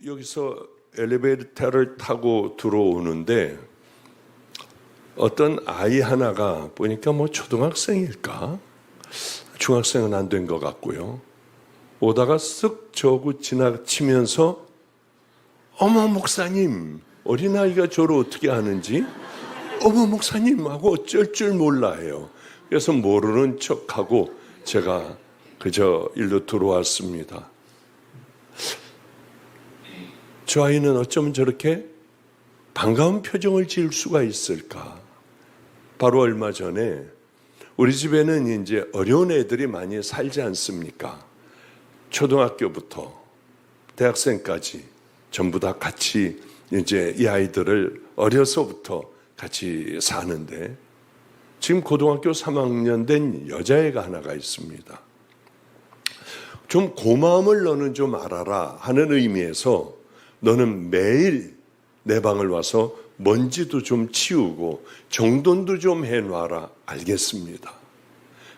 여기서 엘리베이터를 타고 들어오는데 어떤 아이 하나가 보니까 뭐 초등학생일까? 중학생은 안 된 것 같고요. 오다가 쓱 저하고 지나치면서 어머 목사님, 어린아이가 저를 어떻게 아는지 어머 목사님 하고 어쩔 줄 몰라 해요. 그래서 모르는 척하고 제가 그저 일로 들어왔습니다. 저 아이는 어쩌면 저렇게 반가운 표정을 지을 수가 있을까? 바로 얼마 전에 우리 집에는 이제 어려운 애들이 많이 살지 않습니까? 초등학교부터 대학생까지 전부 다 같이 이제 이 아이들을 어려서부터 같이 사는데 지금 고등학교 3학년 된 여자애가 하나가 있습니다. 좀 고마움을 너는 좀 알아라 하는 의미에서 너는 매일 내 방을 와서 먼지도 좀 치우고 정돈도 좀 해놔라. 알겠습니다.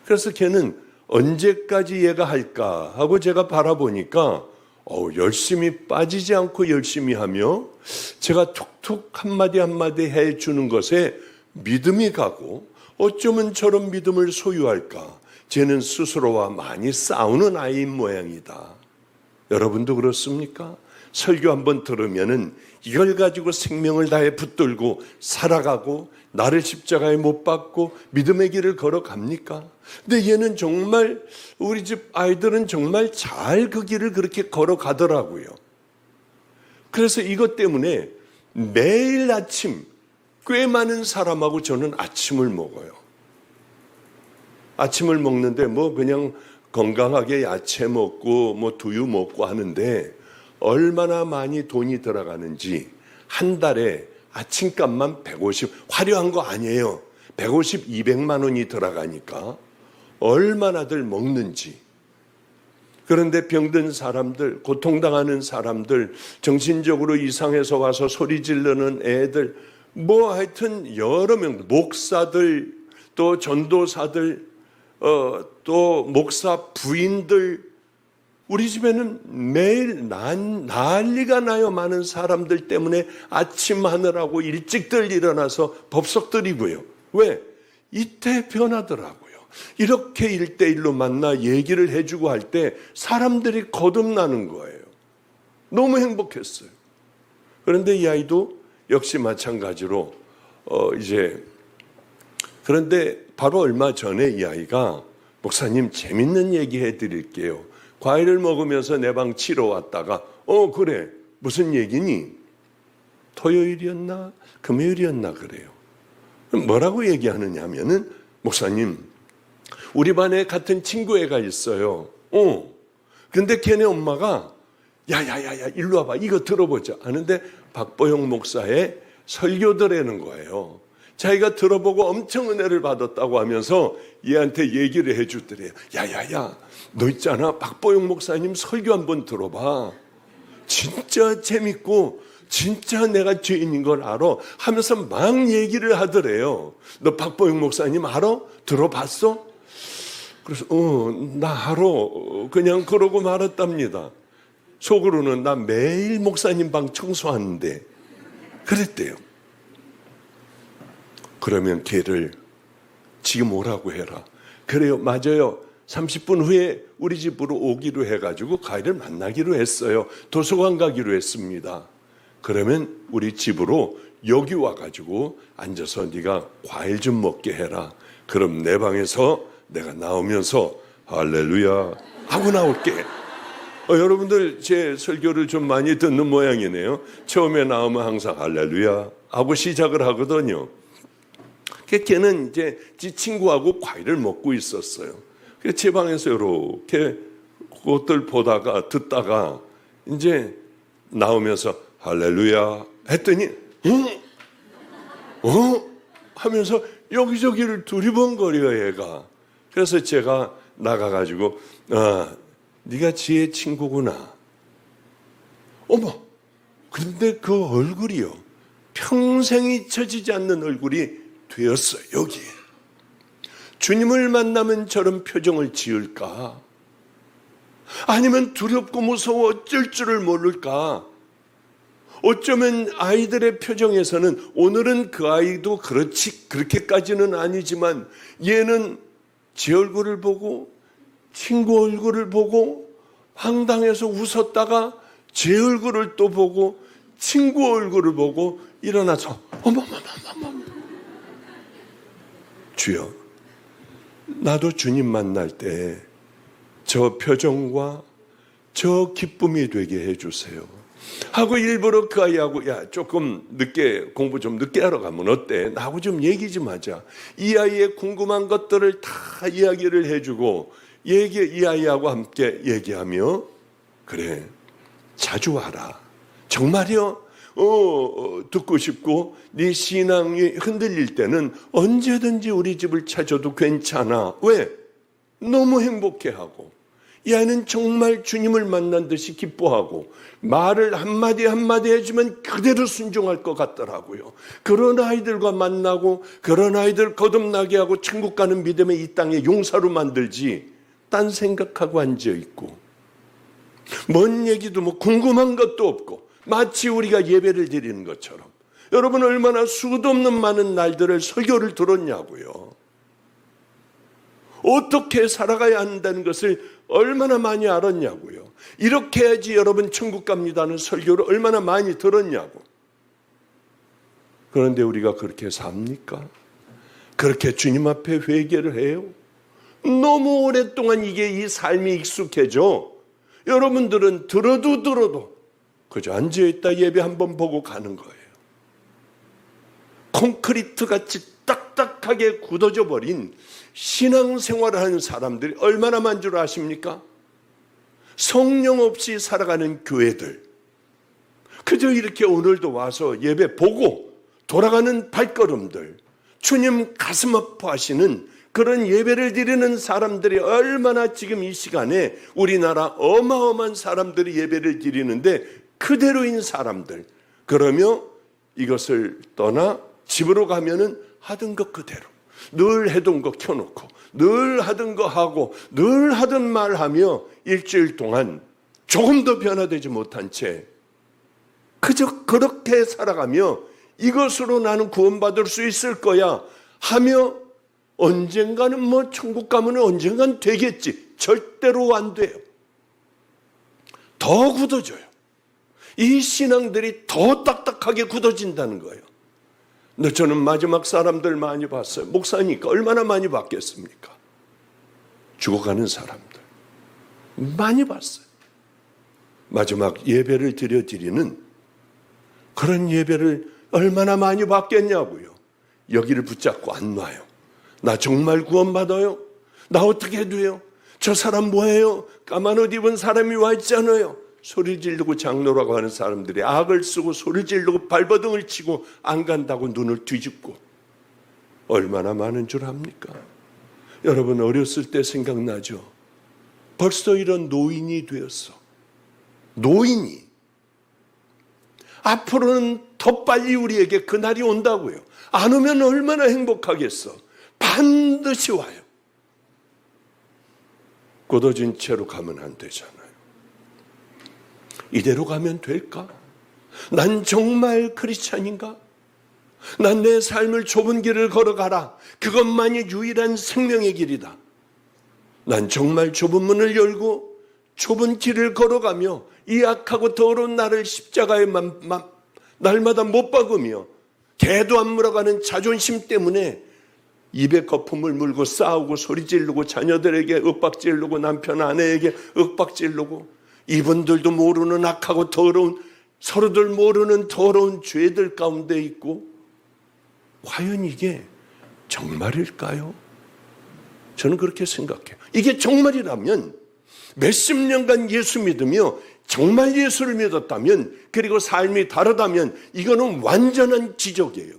그래서 걔는 언제까지 얘가 할까 하고 제가 바라보니까 열심히 빠지지 않고 열심히 하며 제가 툭툭 한마디 한마디 해주는 것에 믿음이 가고 어쩌면 저런 믿음을 소유할까? 쟤는 스스로와 많이 싸우는 아이인 모양이다. 여러분도 그렇습니까? 설교 한번 들으면은 이걸 가지고 생명을 다해 붙들고 살아가고 나를 십자가에 못 박고 믿음의 길을 걸어갑니까? 근데 얘는 정말 우리 집 아이들은 정말 잘 그 길을 그렇게 걸어가더라고요. 그래서 이것 때문에 매일 아침 꽤 많은 사람하고 저는 아침을 먹어요. 아침을 먹는데 뭐 그냥 건강하게 야채 먹고 뭐 두유 먹고 하는데 얼마나 많이 돈이 들어가는지 한 달에 아침값만 150, 화려한 거 아니에요. 150, 200만 원이 들어가니까 얼마나들 먹는지. 그런데 병든 사람들, 고통당하는 사람들, 정신적으로 이상해서 와서 소리 지르는 애들, 뭐 하여튼 여러 명, 목사들, 또 전도사들, 또 목사 부인들, 우리 집에는 매일 난리가 나요. 많은 사람들 때문에 아침 하느라고 일찍들 일어나서 법석 드리고요. 왜? 이때 변하더라고요. 이렇게 1대1로 만나 얘기를 해주고 할 때 사람들이 거듭나는 거예요. 너무 행복했어요. 그런데 이 아이도 역시 마찬가지로 그런데 바로 얼마 전에 이 아이가 목사님 재밌는 얘기 해드릴게요. 과일을 먹으면서 내 방 치러 왔다가 그래 무슨 얘기니? 토요일이었나 금요일이었나 그래요. 뭐라고 얘기하느냐 하면은 목사님 우리 반에 같은 친구 애가 있어요. 근데 걔네 엄마가 야야야야 일로 와봐 이거 들어보자 하는데 박보영 목사의 설교들라는 거예요. 자기가 들어보고 엄청 은혜를 받았다고 하면서 얘한테 얘기를 해주더래요. 야야야 너 있잖아 박보영 목사님 설교 한번 들어봐. 진짜 재밌고 진짜 내가 죄인인 걸 알아 하면서 막 얘기를 하더래요. 너 박보영 목사님 알아? 들어봤어? 그래서 나 알아. 그냥 그러고 말았답니다. 속으로는 나 매일 목사님 방 청소하는데 그랬대요. 그러면 걔를 지금 오라고 해라. 그래요 맞아요. 30분 후에 우리 집으로 오기로 해가지고 가이를 만나기로 했어요. 도서관 가기로 했습니다. 그러면 우리 집으로 여기 와가지고 앉아서 네가 과일 좀 먹게 해라. 그럼 내 방에서 내가 나오면서 할렐루야 하고 나올게. 여러분들 제 설교를 좀 많이 듣는 모양이네요. 처음에 나오면 항상 할렐루야 하고 시작을 하거든요. 걔는 이제 지 친구하고 과일을 먹고 있었어요. 제 방에서 이렇게 그것들 보다가 듣다가 이제 나오면서 할렐루야 했더니 하면서 여기저기를 두리번거려요 얘가. 그래서 제가 나가가지고 네가 지혜 친구구나. 어머 근데 그 얼굴이요 평생 잊혀지지 않는 얼굴이 되었어요. 여기에 주님을 만나면 저런 표정을 지을까? 아니면 두렵고 무서워 어쩔 줄을 모를까? 어쩌면 아이들의 표정에서는 오늘은 그 아이도 그렇게까지는 아니지만 얘는 제 얼굴을 보고 친구 얼굴을 보고 황당해서 웃었다가 제 얼굴을 또 보고 친구 얼굴을 보고 일어나서 어머머머머머 주여, 나도 주님 만날 때 저 표정과 저 기쁨이 되게 해주세요 하고 일부러 그 아이하고 야 조금 늦게 공부 좀 늦게 하러 가면 어때? 나하고 좀 얘기 좀 하자. 이 아이의 궁금한 것들을 다 이야기를 해주고 이 아이하고 함께 얘기하며 그래 자주 와라. 정말이요? 듣고 싶고 네 신앙이 흔들릴 때는 언제든지 우리 집을 찾아도 괜찮아. 왜? 너무 행복해하고 이 아이는 정말 주님을 만난 듯이 기뻐하고 말을 한마디 한마디 해주면 그대로 순종할 것 같더라고요. 그런 아이들과 만나고 그런 아이들 거듭나게 하고 천국 가는 믿음의 이 땅의 용사로 만들지 딴 생각하고 앉아있고 뭔 얘기도 뭐 궁금한 것도 없고 마치 우리가 예배를 드리는 것처럼. 여러분 얼마나 수도 없는 많은 날들을 설교를 들었냐고요. 어떻게 살아가야 한다는 것을 얼마나 많이 알았냐고요. 이렇게 해야지 여러분 천국 갑니다는 설교를 얼마나 많이 들었냐고. 그런데 우리가 그렇게 삽니까? 그렇게 주님 앞에 회개를 해요? 너무 오랫동안 이 삶이 익숙해져. 여러분들은 들어도 그저 앉아있다 예배 한번 보고 가는 거예요. 콘크리트 같이 딱딱하게 굳어져 버린 신앙생활을 하는 사람들이 얼마나 많은 줄 아십니까? 성령 없이 살아가는 교회들. 그저 이렇게 오늘도 와서 예배 보고 돌아가는 발걸음들. 주님 가슴 아파하시는 그런 예배를 드리는 사람들이 얼마나 지금 이 시간에 우리나라 어마어마한 사람들이 예배를 드리는데 그대로인 사람들. 그러며 이것을 떠나 집으로 가면은 하던 것 그대로 늘 해둔 거 켜놓고 늘 하던 거 하고 늘 하던 말 하며 일주일 동안 조금 더 변화되지 못한 채 그저 그렇게 살아가며 이것으로 나는 구원받을 수 있을 거야 하며 언젠가는 뭐 천국 가면 언젠간 되겠지. 절대로 안 돼요. 더 굳어져요. 이 신앙들이 더 딱딱하게 굳어진다는 거예요. 근데 저는 마지막 사람들 많이 봤어요. 목사니까 얼마나 많이 봤겠습니까? 죽어가는 사람들 많이 봤어요. 마지막 예배를 드리는 그런 예배를 얼마나 많이 받겠냐고요. 여기를 붙잡고 안 놔요. 나 정말 구원받아요? 나 어떻게 돼요? 저 사람 뭐예요? 까만 옷 입은 사람이 와 있잖아요. 소리 지르고 장로라고 하는 사람들이 악을 쓰고 소리 지르고 발버둥을 치고 안 간다고 눈을 뒤집고 얼마나 많은 줄 압니까? 여러분 어렸을 때 생각나죠? 벌써 이런 노인이 되었어. 노인이. 앞으로는 더 빨리 우리에게 그날이 온다고요. 안 오면 얼마나 행복하겠어. 반드시 와요. 굳어진 채로 가면 안 되잖아요. 이대로 가면 될까? 난 정말 크리스찬인가? 난 내 삶을 좁은 길을 걸어가라. 그것만이 유일한 생명의 길이다. 난 정말 좁은 문을 열고 좁은 길을 걸어가며 이 악하고 더러운 나를 십자가에 날마다 못 박으며 개도 안 물어가는 자존심 때문에 입에 거품을 물고 싸우고 소리 지르고 자녀들에게 윽박지르고 남편 아내에게 윽박지르고 이분들도 모르는 악하고 더러운 서로들 모르는 더러운 죄들 가운데 있고 과연 이게 정말일까요? 저는 그렇게 생각해요. 이게 정말이라면 몇십 년간 예수 믿으며 정말 예수를 믿었다면 그리고 삶이 다르다면 이거는 완전한 기적이에요.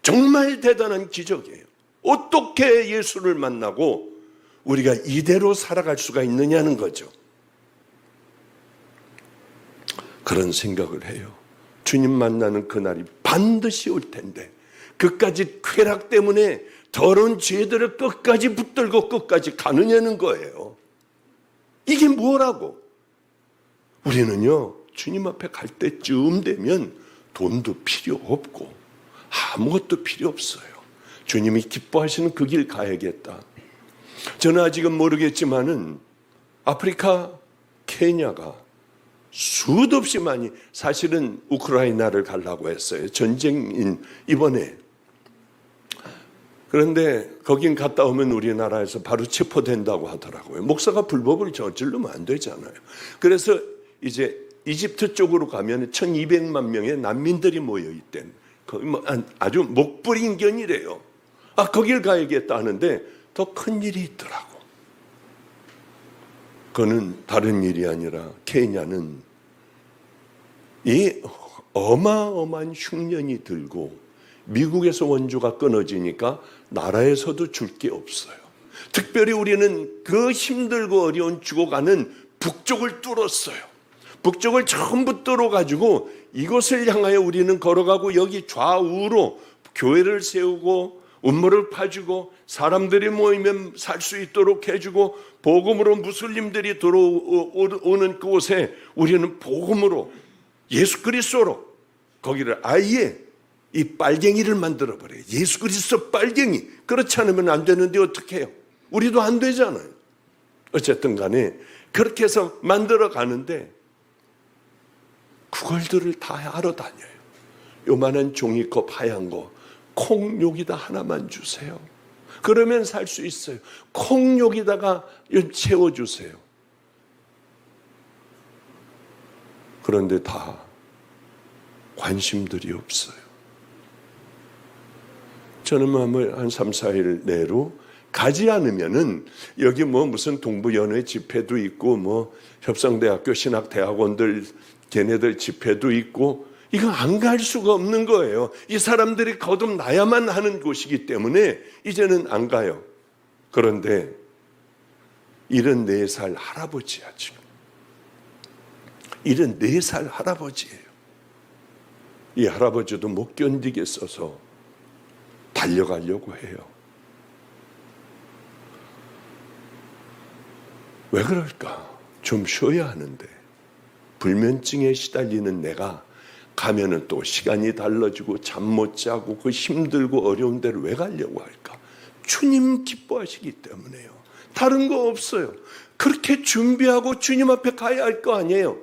정말 대단한 기적이에요. 어떻게 예수를 만나고 우리가 이대로 살아갈 수가 있느냐는 거죠. 그런 생각을 해요. 주님 만나는 그날이 반드시 올 텐데 그까지 쾌락 때문에 더러운 죄들을 끝까지 붙들고 끝까지 가느냐는 거예요. 이게 뭐라고? 우리는요 주님 앞에 갈 때쯤 되면 돈도 필요 없고 아무것도 필요 없어요. 주님이 기뻐하시는 그 길 가야겠다. 저는 아직은 모르겠지만은 아프리카 케냐가 수도 없이 많이, 사실은 우크라이나를 가려고 했어요. 전쟁인 이번에. 그런데 거긴 갔다 오면 우리나라에서 바로 체포된다고 하더라고요. 목사가 불법을 저지르면 안 되잖아요. 그래서 이제 이집트 쪽으로 가면 1200만 명의 난민들이 모여있댄, 아주 목불인견이래요. 거길 가야겠다 하는데 더 큰 일이 있더라고. 그거는 다른 일이 아니라 케냐는 이 어마어마한 흉년이 들고 미국에서 원조가 끊어지니까 나라에서도 줄 게 없어요. 특별히 우리는 그 힘들고 어려운 죽어가는 북쪽을 뚫었어요. 북쪽을 전부 뚫어가지고 이곳을 향하여 우리는 걸어가고 여기 좌우로 교회를 세우고 운모를 파주고 사람들이 모이면 살 수 있도록 해주고 복음으로 무슬림들이 들어오는 그곳에 우리는 복음으로 예수 그리스도로 거기를 아예 이 빨갱이를 만들어버려요. 예수 그리스도 빨갱이. 그렇지 않으면 안 되는데 어떻게 해요? 우리도 안 되잖아요. 어쨌든 간에 그렇게 해서 만들어 가는데 그걸들을 다 하러 다녀요. 요만한 종이컵 하얀 거 콩 여기다 하나만 주세요. 그러면 살 수 있어요. 콩 여기다가 채워주세요. 그런데 다 관심들이 없어요. 저는 한 3, 4일 내로 가지 않으면은 여기 무슨 동부연회 집회도 있고 협성대학교 신학대학원들 걔네들 집회도 있고 이거 안 갈 수가 없는 거예요. 이 사람들이 거듭나야만 하는 곳이기 때문에 이제는 안 가요. 그런데 74살 할아버지야 지금. 74살 할아버지예요. 이 할아버지도 못 견디겠어서 달려가려고 해요. 왜 그럴까? 좀 쉬어야 하는데 불면증에 시달리는 내가 가면은 또 시간이 달라지고 잠 못 자고 그 힘들고 어려운 데를 왜 가려고 할까? 주님 기뻐하시기 때문에요. 다른 거 없어요. 그렇게 준비하고 주님 앞에 가야 할 거 아니에요.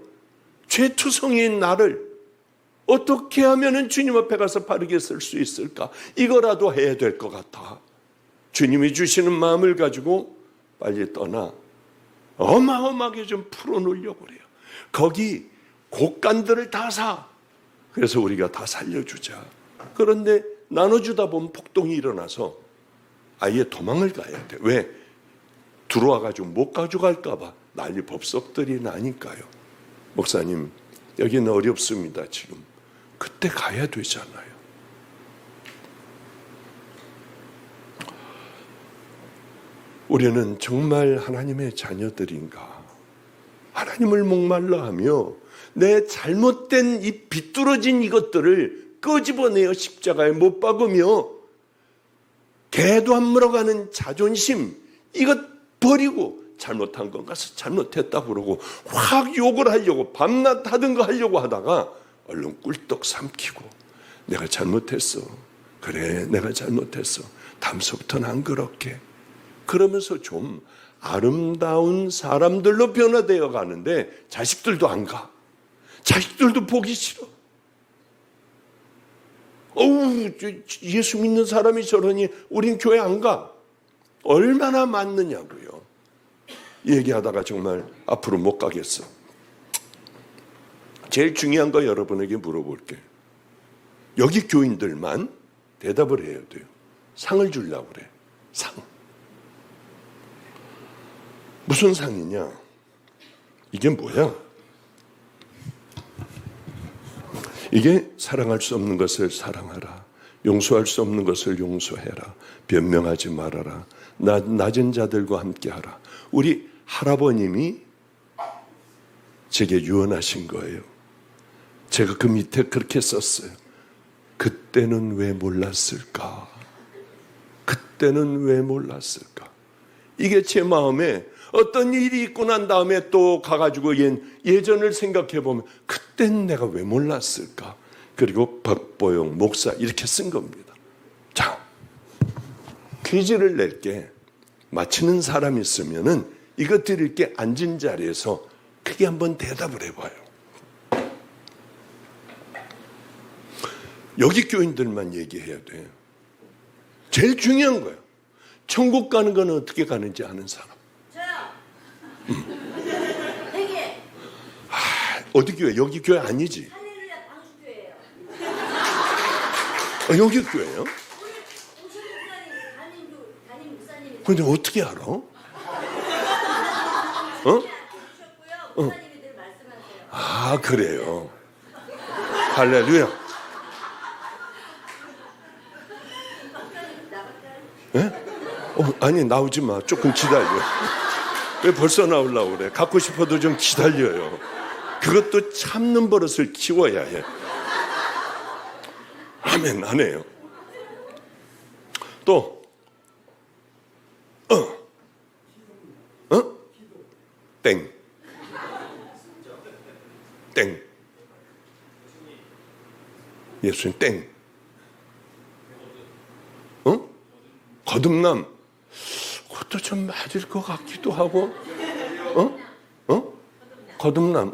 죄투성이인 나를 어떻게 하면은 주님 앞에 가서 바르게 쓸 수 있을까? 이거라도 해야 될 것 같아. 주님이 주시는 마음을 가지고 빨리 떠나 어마어마하게 좀 풀어놓으려고 그래요. 거기 곡간들을 다 사. 그래서 우리가 다 살려주자. 그런데 나눠주다 보면 폭동이 일어나서 아예 도망을 가야 돼. 왜? 들어와가지고 못 가져갈까 봐 난리 법석들이 나니까요. 목사님, 여기는 어렵습니다 지금. 그때 가야 되잖아요. 우리는 정말 하나님의 자녀들인가? 하나님을 목말라 하며 내 잘못된 이 비뚤어진 이것들을 끄집어내어 십자가에 못 박으며 개도 안 물어가는 자존심 이것 버리고 잘못한 건 가서 잘못했다고 그러고 확 욕을 하려고 밤낮 하던 거 하려고 하다가 얼른 꿀떡 삼키고 내가 잘못했어. 그래 내가 잘못했어. 다음서부터는 안 그럴게. 그러면서 좀 아름다운 사람들로 변화되어 가는데 자식들도 안 가. 자식들도 보기 싫어. 예수 믿는 사람이 저러니 우린 교회 안 가. 얼마나 많느냐고요. 얘기하다가 정말 앞으로 못 가겠어. 제일 중요한 거 여러분에게 물어볼게요. 여기 교인들만 대답을 해야 돼요. 상을 주려고 그래. 상. 무슨 상이냐? 이게 뭐야? 이게 사랑할 수 없는 것을 사랑하라. 용서할 수 없는 것을 용서해라. 변명하지 말아라. 낮은 자들과 함께하라. 우리 할아버님이 제게 유언하신 거예요. 제가 그 밑에 그렇게 썼어요. 그때는 왜 몰랐을까? 그때는 왜 몰랐을까? 이게 제 마음에 어떤 일이 있고 난 다음에 또 가가지고 예전을 생각해 보면 그때는 내가 왜 몰랐을까? 그리고 박보영 목사 이렇게 쓴 겁니다. 자, 퀴즈를 낼게. 맞히는 사람이 있으면은 이것 드릴 게 앉은 자리에서 크게 한번 대답을 해봐요. 여기 교인들만 얘기해야 돼요. 제일 중요한 거예요. 천국 가는 건 어떻게 가는지 아는 사람. 저요. 되게. 어디 교회? 여기 교회 아니지? 할렐루야 방수교회예요. 여기 교회요? 오늘 오신 목사님 담임 목사님이 근데 어떻게 알아? 주셨고요. 목사님이 늘 말씀하세요. 아, 그래요. 할렐루야. 예? 아니, 나오지 마. 조금 기다려. 왜 벌써 나오려고 그래? 갖고 싶어도 좀 기다려요. 그것도 참는 버릇을 키워야 해. 아멘, 안 해요. 또, 땡. 땡. 예수님 땡. 거듭남. 그것도 좀 맞을 것 같기도 하고. 거듭남.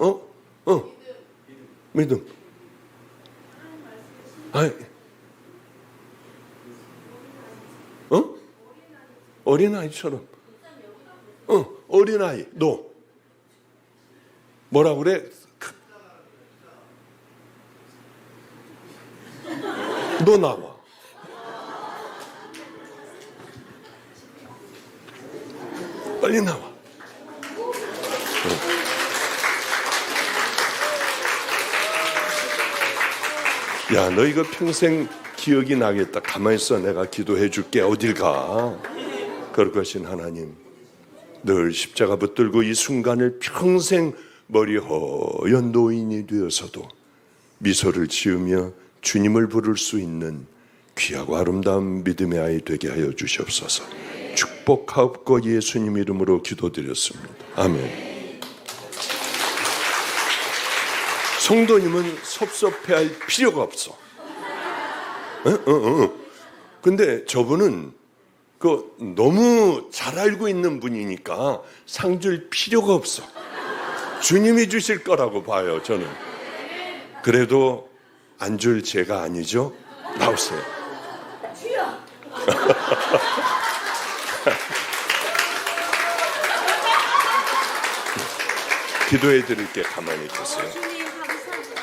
믿음. 아니. 어린아이처럼. 어린아이. 너. 뭐라 그래? 너 나와. 빨리 나와. 야, 너 이거 평생 기억이 나겠다. 가만히 있어. 내가 기도해 줄게. 어딜 가. 거룩하신 하나님, 늘 십자가 붙들고 이 순간을 평생 머리 허연 노인이 되어서도 미소를 지으며 주님을 부를 수 있는 귀하고 아름다운 믿음의 아이 되게 하여 주시옵소서. 축복하옵고 예수님 이름으로 기도드렸습니다. 아멘. 성도님은 섭섭해할 필요가 없어. 근데 저분은 너무 잘 알고 있는 분이니까 상 줄 필요가 없어. 주님이 주실 거라고 봐요, 저는. 그래도 안 줄 죄가 아니죠? 나오세요. 주여. 기도해 드릴게. 가만히 계세요. 주님 감사합니다.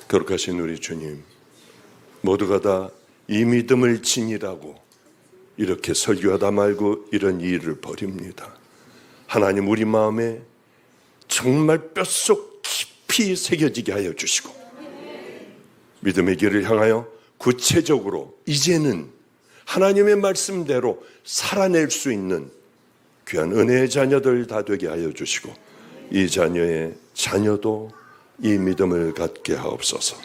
거룩하신 우리 주님, 모두가 다 이 믿음을 지니라고 이렇게 설교하다 말고 이런 일을 벌입니다. 하나님, 우리 마음에 정말 뼛속 깊이 새겨지게 하여 주시고 믿음의 길을 향하여 구체적으로 이제는 하나님의 말씀대로 살아낼 수 있는 귀한 은혜의 자녀들 다 되게 하여 주시고 이 자녀의 자녀도 이 믿음을 갖게 하옵소서.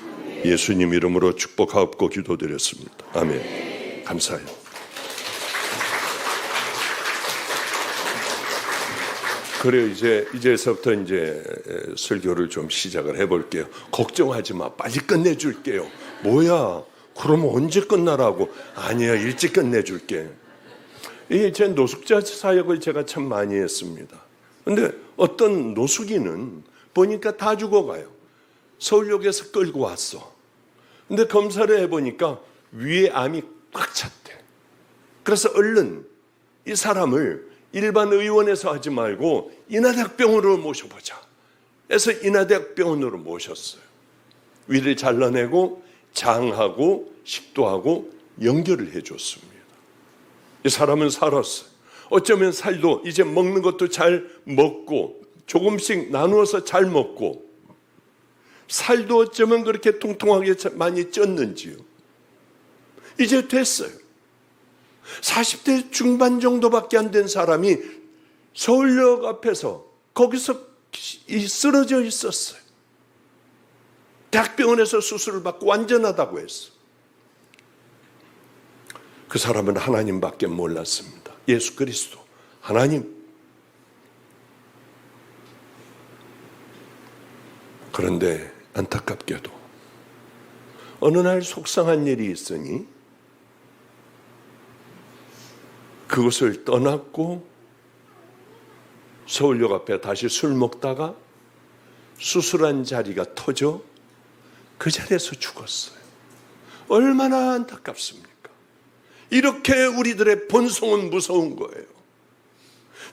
예수님 이름으로 축복하옵고 기도드렸습니다. 아멘. 감사해요. 그래요. 이제서부터 설교를 좀 시작을 해볼게요. 걱정하지 마. 빨리 끝내줄게요. 뭐야? 그러면 언제 끝나라고? 아니야, 일찍 끝내줄게. 제 노숙자 사역을 제가 참 많이 했습니다. 근데 어떤 노숙인은 보니까 다 죽어가요. 서울역에서 끌고 왔어. 근데 검사를 해보니까 위에 암이 꽉 찼대. 그래서 얼른 이 사람을 일반 의원에서 하지 말고 인하대학병원으로 모셔보자. 그래서 인하대학병원으로 모셨어요. 위를 잘라내고 장하고 식도하고 연결을 해줬습니다. 이 사람은 살았어요. 어쩌면 살도 이제 먹는 것도 잘 먹고 조금씩 나누어서 잘 먹고 살도 어쩌면 그렇게 통통하게 많이 쪘는지요. 이제 됐어요. 40대 중반 정도밖에 안 된 사람이 서울역 앞에서 거기서 쓰러져 있었어요. 대학병원에서 수술을 받고 완전하다고 했어. 그 사람은 하나님밖에 몰랐습니다. 예수 그리스도 하나님. 그런데 안타깝게도 어느 날 속상한 일이 있으니 그곳을 떠났고 서울역 앞에 다시 술 먹다가 수술한 자리가 터져 그 자리에서 죽었어요. 얼마나 안타깝습니까? 이렇게 우리들의 본성은 무서운 거예요.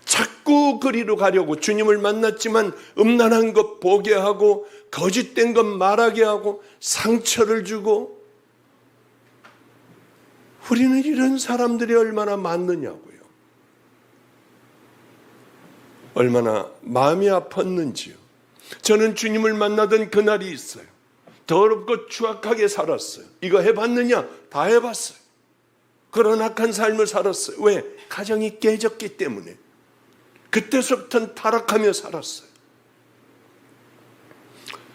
자꾸 그리로 가려고 주님을 만났지만 음란한 것 보게 하고 거짓된 것 말하게 하고 상처를 주고, 우리는 이런 사람들이 얼마나 많느냐고요. 얼마나 마음이 아팠는지요. 저는 주님을 만나던 그날이 있어요. 더럽고 추악하게 살았어요. 이거 해봤느냐? 다 해봤어요. 그런 악한 삶을 살았어요. 왜? 가정이 깨졌기 때문에. 그때서부터는 타락하며 살았어요.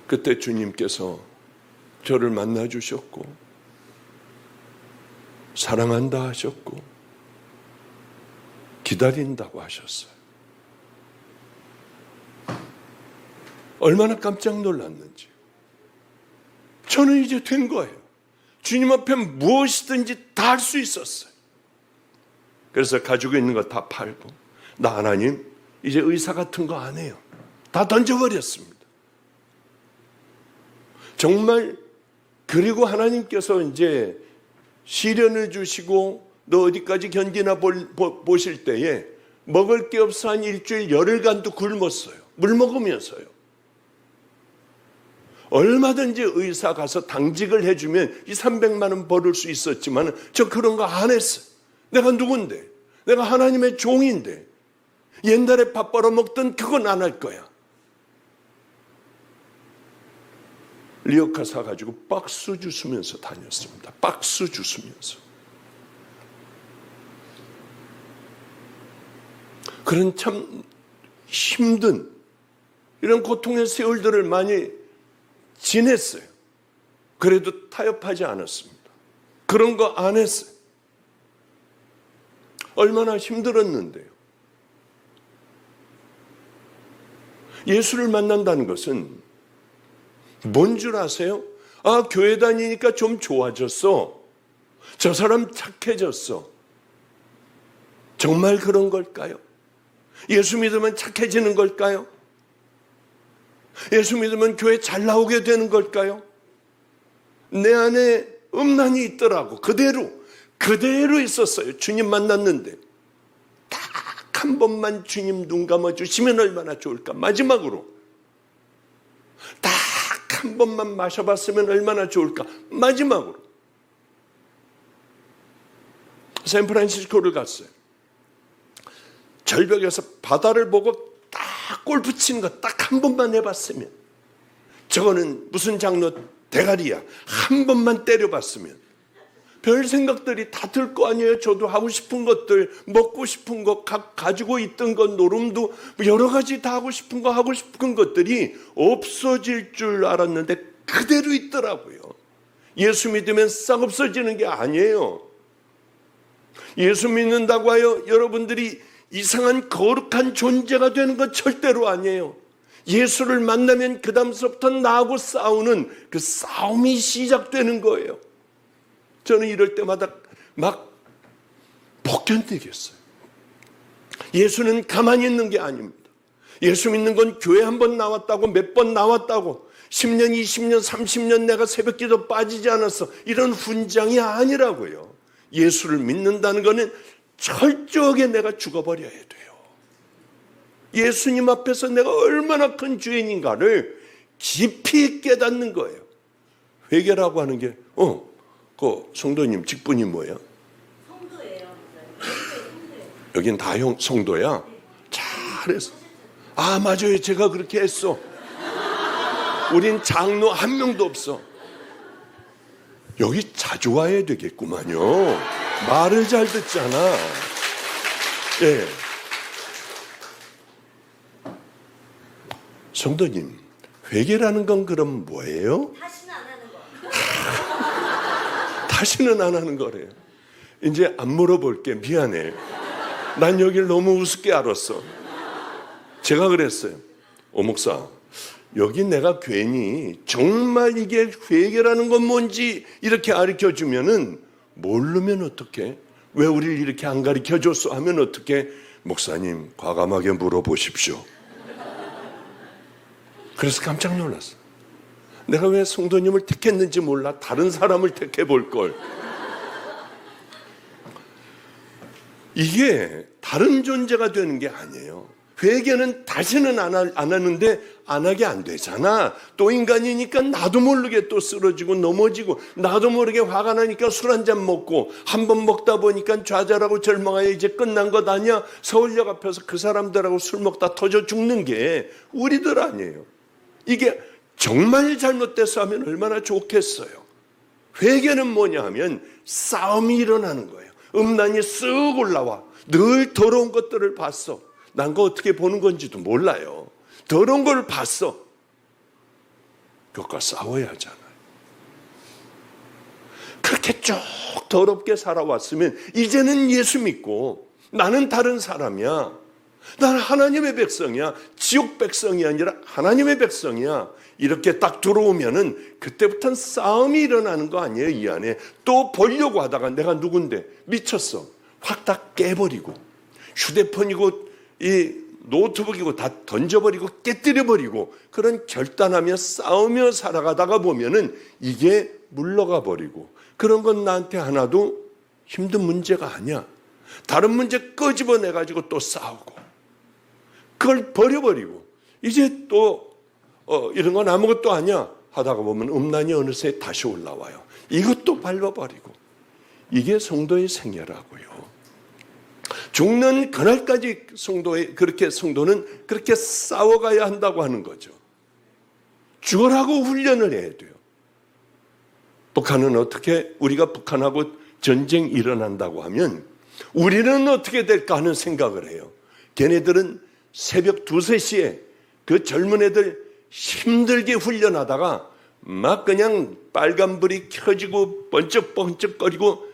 그때 주님께서 저를 만나주셨고 사랑한다 하셨고 기다린다고 하셨어요. 얼마나 깜짝 놀랐는지. 저는 이제 된 거예요. 주님 앞에 무엇이든지 다 할 수 있었어요. 그래서 가지고 있는 거 다 팔고, 나 하나님 이제 의사 같은 거 안 해요. 다 던져버렸습니다. 정말. 그리고 하나님께서 이제 시련을 주시고 너 어디까지 견디나 보실 때에 먹을 게 없어 한 일주일 열흘간도 굶었어요. 물 먹으면서요. 얼마든지 의사 가서 당직을 해주면 300만 원 벌을 수 있었지만 저 그런 거 안 했어요. 내가 누군데? 내가 하나님의 종인데. 옛날에 밥 벌어먹던 그건 안 할 거야. 리어카 사가지고 박스 주스면서 다녔습니다. 박스 주스면서. 그런 참 힘든 이런 고통의 세월들을 많이 지냈어요. 그래도 타협하지 않았습니다. 그런 거 안 했어요. 얼마나 힘들었는데요. 예수를 만난다는 것은 뭔 줄 아세요? 아, 교회 다니니까 좀 좋아졌어. 저 사람 착해졌어. 정말 그런 걸까요? 예수 믿으면 착해지는 걸까요? 예수 믿으면 교회 잘 나오게 되는 걸까요? 내 안에 음란이 있더라고. 그대로 있었어요. 주님 만났는데 딱 한 번만 주님 눈 감아 주시면 얼마나 좋을까. 마지막으로 딱 한 번만 마셔봤으면 얼마나 좋을까. 마지막으로 샌프란시스코를 갔어요. 절벽에서 바다를 보고 딱 골프 치는 거 딱 한 번만 해봤으면, 저거는 무슨 장로 대가리야, 한 번만 때려봤으면 별 생각들이 다 들 거 아니에요. 저도 하고 싶은 것들, 먹고 싶은 것, 가지고 있던 것, 노름도 여러 가지 다 하고 싶은 거, 하고 싶은 것들이 없어질 줄 알았는데 그대로 있더라고요. 예수 믿으면 싹 없어지는 게 아니에요. 예수 믿는다고 하여 여러분들이 이상한 거룩한 존재가 되는 건 절대로 아니에요. 예수를 만나면 그 다음서부터 나하고 싸우는 그 싸움이 시작되는 거예요. 저는 이럴 때마다 막 못 견디겠어요. 예수는 가만히 있는 게 아닙니다. 예수 믿는 건 교회 한 번 나왔다고, 몇 번 나왔다고, 10년, 20년, 30년 내가 새벽기도 빠지지 않았어, 이런 훈장이 아니라고요. 예수를 믿는다는 것은 철저하게 내가 죽어버려야 돼요. 예수님 앞에서 내가 얼마나 큰 죄인인가를 깊이 깨닫는 거예요. 회개라고 하는 게 그 성도님 직분이 뭐예요? 성도예요. 여긴 다 성도야? 잘했어. 아, 맞아요. 제가 그렇게 했어. 우린 장로 한 명도 없어. 여기 자주 와야 되겠구만요. 말을 잘 듣잖아. 예. 성도님, 회개라는 건 그럼 뭐예요? 다시는 안 하는 거. 다시는 안 하는 거래요. 이제 안 물어볼게. 미안해. 난 여길 너무 우습게 알았어. 제가 그랬어요. 오 목사, 여기 내가 괜히 정말 이게 회개라는 건 뭔지 이렇게 가르쳐 주면은 모르면 어떡해? 왜 우리를 이렇게 안 가르쳐 줬어? 하면 어떡해? 목사님, 과감하게 물어보십시오. 그래서 깜짝 놀랐어. 내가 왜 성도님을 택했는지 몰라. 다른 사람을 택해 볼 걸. 이게 다른 존재가 되는 게 아니에요. 회개는 다시는 안 하는데 안 하게 안 되잖아. 또 인간이니까 나도 모르게 또 쓰러지고 넘어지고, 나도 모르게 화가 나니까 술 한잔 먹고, 한 번 먹다 보니까 좌절하고 절망하여 이제 끝난 것 아니야. 서울역 앞에서 그 사람들하고 술 먹다 터져 죽는 게 우리들 아니에요. 이게 정말 잘못돼서 하면 얼마나 좋겠어요. 회개는 뭐냐 하면 싸움이 일어나는 거예요. 음란이 쓱 올라와. 늘 더러운 것들을 봤어. 난 그거 어떻게 보는 건지도 몰라요. 더러운 걸 봤어. 그것과 싸워야 하잖아요. 그렇게 쭉 더럽게 살아왔으면 이제는 예수 믿고 나는 다른 사람이야. 나는 하나님의 백성이야. 지옥 백성이 아니라 하나님의 백성이야. 이렇게 딱 들어오면은 그때부터는 싸움이 일어나는 거 아니에요, 이 안에. 또 보려고 하다가 내가 누군데 미쳤어. 확 다 깨버리고 휴대폰이고 이 노트북이고 다 던져버리고 깨뜨려버리고 그런 결단하며 싸우며 살아가다가 보면은 이게 물러가 버리고 그런 건 나한테 하나도 힘든 문제가 아니야. 다른 문제 끄집어내가지고 또 싸우고 그걸 버려버리고 이제 또 이런 건 아무것도 아니야 하다가 보면 음란이 어느새 다시 올라와요. 이것도 밟아버리고 이게 성도의 생애라고요. 죽는 그날까지 성도는 그렇게 싸워가야 한다고 하는 거죠. 죽으라고 훈련을 해야 돼요. 북한은 어떻게 우리가 북한하고 전쟁 일어난다고 하면 우리는 어떻게 될까 하는 생각을 해요. 걔네들은 새벽 2, 3시에 그 젊은 애들 힘들게 훈련하다가 막 그냥 빨간불이 켜지고 번쩍번쩍거리고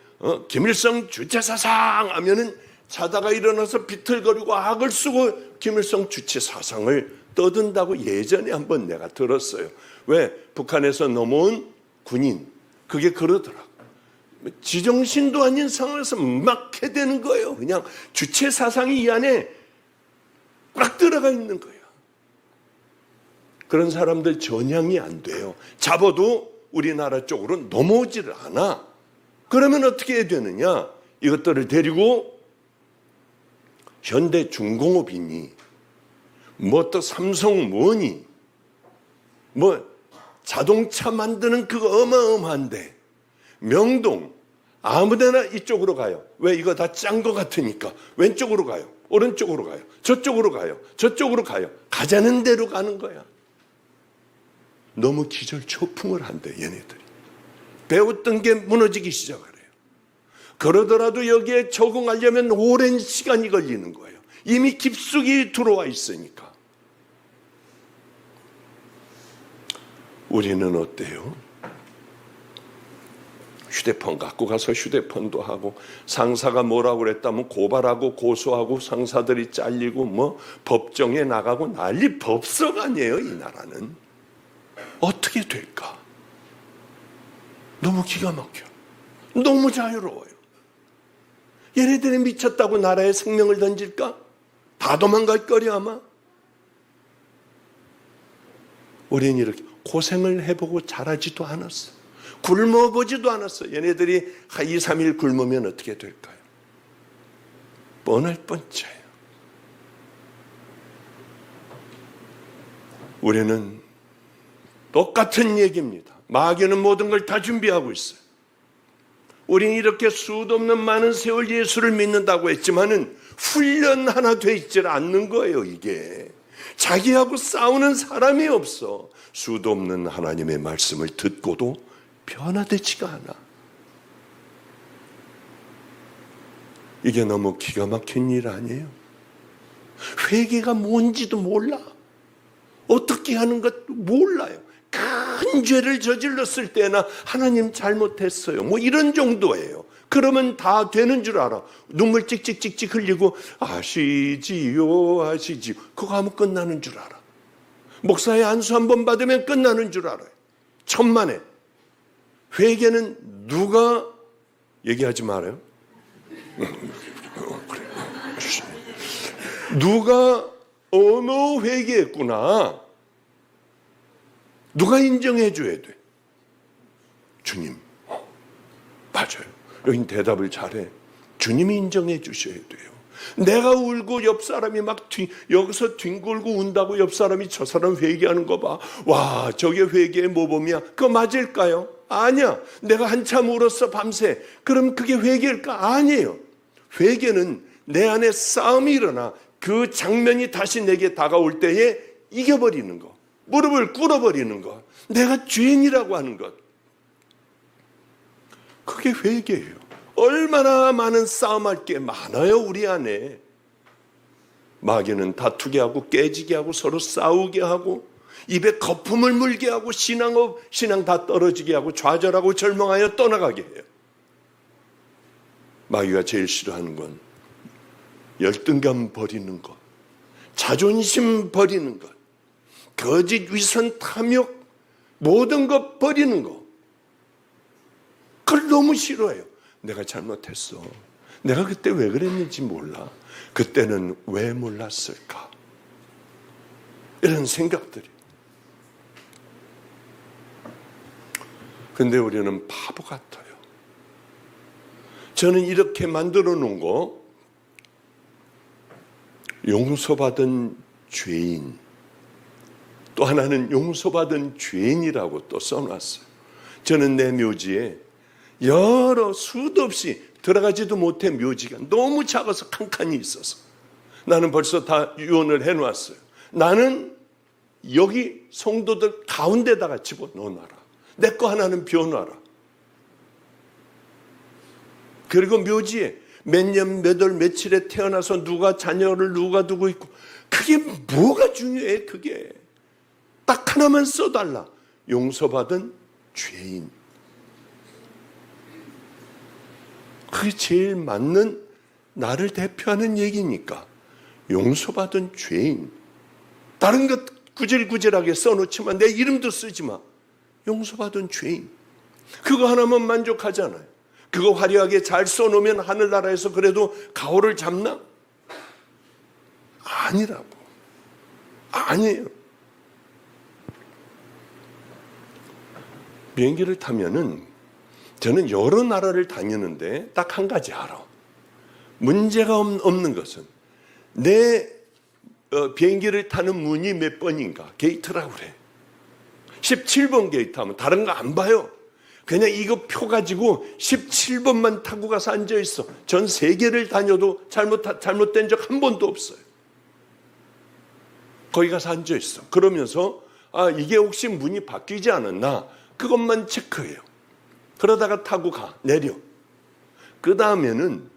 김일성 주체사상 하면은 자다가 일어나서 비틀거리고 악을 쓰고 김일성 주체사상을 떠든다고 예전에 한번 내가 들었어요. 왜? 북한에서 넘어온 군인 그게 그러더라고. 지정신도 아닌 상황에서 막 해대는 거예요. 그냥 주체사상이 이 안에 꽉 들어가 있는 거예요. 그런 사람들 전향이 안 돼요. 잡아도 우리나라 쪽으로 넘어오지를 않아. 그러면 어떻게 해야 되느냐? 이것들을 데리고 현대중공업이니 뭐 또 삼성 뭐니 뭐 자동차 만드는 그거 어마어마한데 명동 아무데나 이쪽으로 가요. 왜? 이거 다 짠 거 같으니까 왼쪽으로 가요. 오른쪽으로 가요. 저쪽으로 가요. 저쪽으로 가요. 가자는 대로 가는 거야. 너무 기절초풍을 한대 얘네들이. 배웠던 게 무너지기 시작을 해요. 그러더라도 여기에 적응하려면 오랜 시간이 걸리는 거예요. 이미 깊숙이 들어와 있으니까. 우리는 어때요? 휴대폰 갖고 가서 휴대폰도 하고 상사가 뭐라고 그랬다면 고발하고 고소하고 상사들이 잘리고 뭐 법정에 나가고 난리 법석 아니에요, 이 나라는. 어떻게 될까? 너무 기가 막혀. 너무 자유로워요. 얘네들이 미쳤다고 나라에 생명을 던질까? 다 도망갈 거리 아마. 우리는 이렇게 고생을 해보고 자라지도 않았어. 굶어보지도 않았어. 얘네들이 2, 3일 굶으면 어떻게 될까요? 뻔할 뻔짜예요. 우리는 똑같은 얘기입니다. 마귀는 모든 걸 다 준비하고 있어요. 우리는 이렇게 수도 없는 많은 세월 예수를 믿는다고 했지만은 훈련 하나 돼 있질 않는 거예요, 이게. 자기하고 싸우는 사람이 없어. 수도 없는 하나님의 말씀을 듣고도 변화되지가 않아. 이게 너무 기가 막힌 일 아니에요? 회개가 뭔지도 몰라. 어떻게 하는 것도 몰라요. 큰 죄를 저질렀을 때나 하나님 잘못했어요. 뭐 이런 정도예요. 그러면 다 되는 줄 알아. 눈물 찍찍찍찍 흘리고 아시지요. 그거 하면 끝나는 줄 알아. 목사의 안수 한 번 받으면 끝나는 줄 알아요. 천만에. 회개는 누가 얘기하지 말아요. 누가 회개했구나. 누가 인정해 줘야 돼. 주님. 맞아요. 여긴 대답을 잘해. 주님이 인정해 주셔야 돼요. 내가 울고 옆 사람이 여기서 뒹굴고 운다고 옆 사람이 저 사람 회개하는 거 봐. 와, 저게 회개의 모범이야. 그거 맞을까요? 아니야. 내가 한참 울었어, 밤새. 그럼 그게 회개일까? 아니에요. 회개는 내 안에 싸움이 일어나 그 장면이 다시 내게 다가올 때에 이겨버리는 거. 무릎을 꿇어버리는 것. 내가 죄인이라고 하는 것. 그게 회개예요. 얼마나 많은 싸움할 게 많아요, 우리 안에. 마귀는 다투게 하고 깨지게 하고 서로 싸우게 하고 입에 거품을 물게 하고 신앙 다 떨어지게 하고 좌절하고 절망하여 떠나가게 해요. 마귀가 제일 싫어하는 건 열등감 버리는 것, 자존심 버리는 것, 거짓 위선 탐욕 모든 것 버리는 것. 그걸 너무 싫어해요. 내가 잘못했어. 내가 그때 왜 그랬는지 몰라. 그때는 왜 몰랐을까? 이런 생각들이. 근데 우리는 바보 같아요. 저는 이렇게 만들어 놓은 거, 용서받은 죄인, 또 하나는 용서받은 죄인이라고 또 써놨어요. 저는 내 묘지에 여러 수도 없이 들어가지도 못해 묘지가 너무 작아서 칸칸이 있어서 나는 벌써 다 유언을 해놨어요. 나는 여기 성도들 가운데다가 집어넣어놔라. 내 거 하나는 비워놔라. 그리고 묘지에 몇 년, 몇 월, 며칠에 태어나서 누가 자녀를 누가 두고 있고 그게 뭐가 중요해. 그게 딱 하나만 써달라. 용서받은 죄인. 그게 제일 맞는 나를 대표하는 얘기니까. 용서받은 죄인. 다른 것 구질구질하게 써놓지만 내 이름도 쓰지 마. 용서받은 죄인. 그거 하나만 만족하잖아요. 그거 화려하게 잘 써놓으면 하늘나라에서 그래도 가오를 잡나? 아니라고. 아니에요. 비행기를 타면은 저는 여러 나라를 다니는데 딱 한 가지 알아. 문제가 없는 것은 내 비행기를 타는 문이 몇 번인가 게이트라고 그래. 17번 게이트 하면 다른 거 안 봐요. 그냥 이거 표 가지고 17번만 타고 가서 앉아 있어. 전 세계를 다녀도 잘못된 적 한 번도 없어요. 거기 가서 앉아 있어. 그러면서 이게 혹시 문이 바뀌지 않았나? 그것만 체크해요. 그러다가 타고 내려. 그 다음에는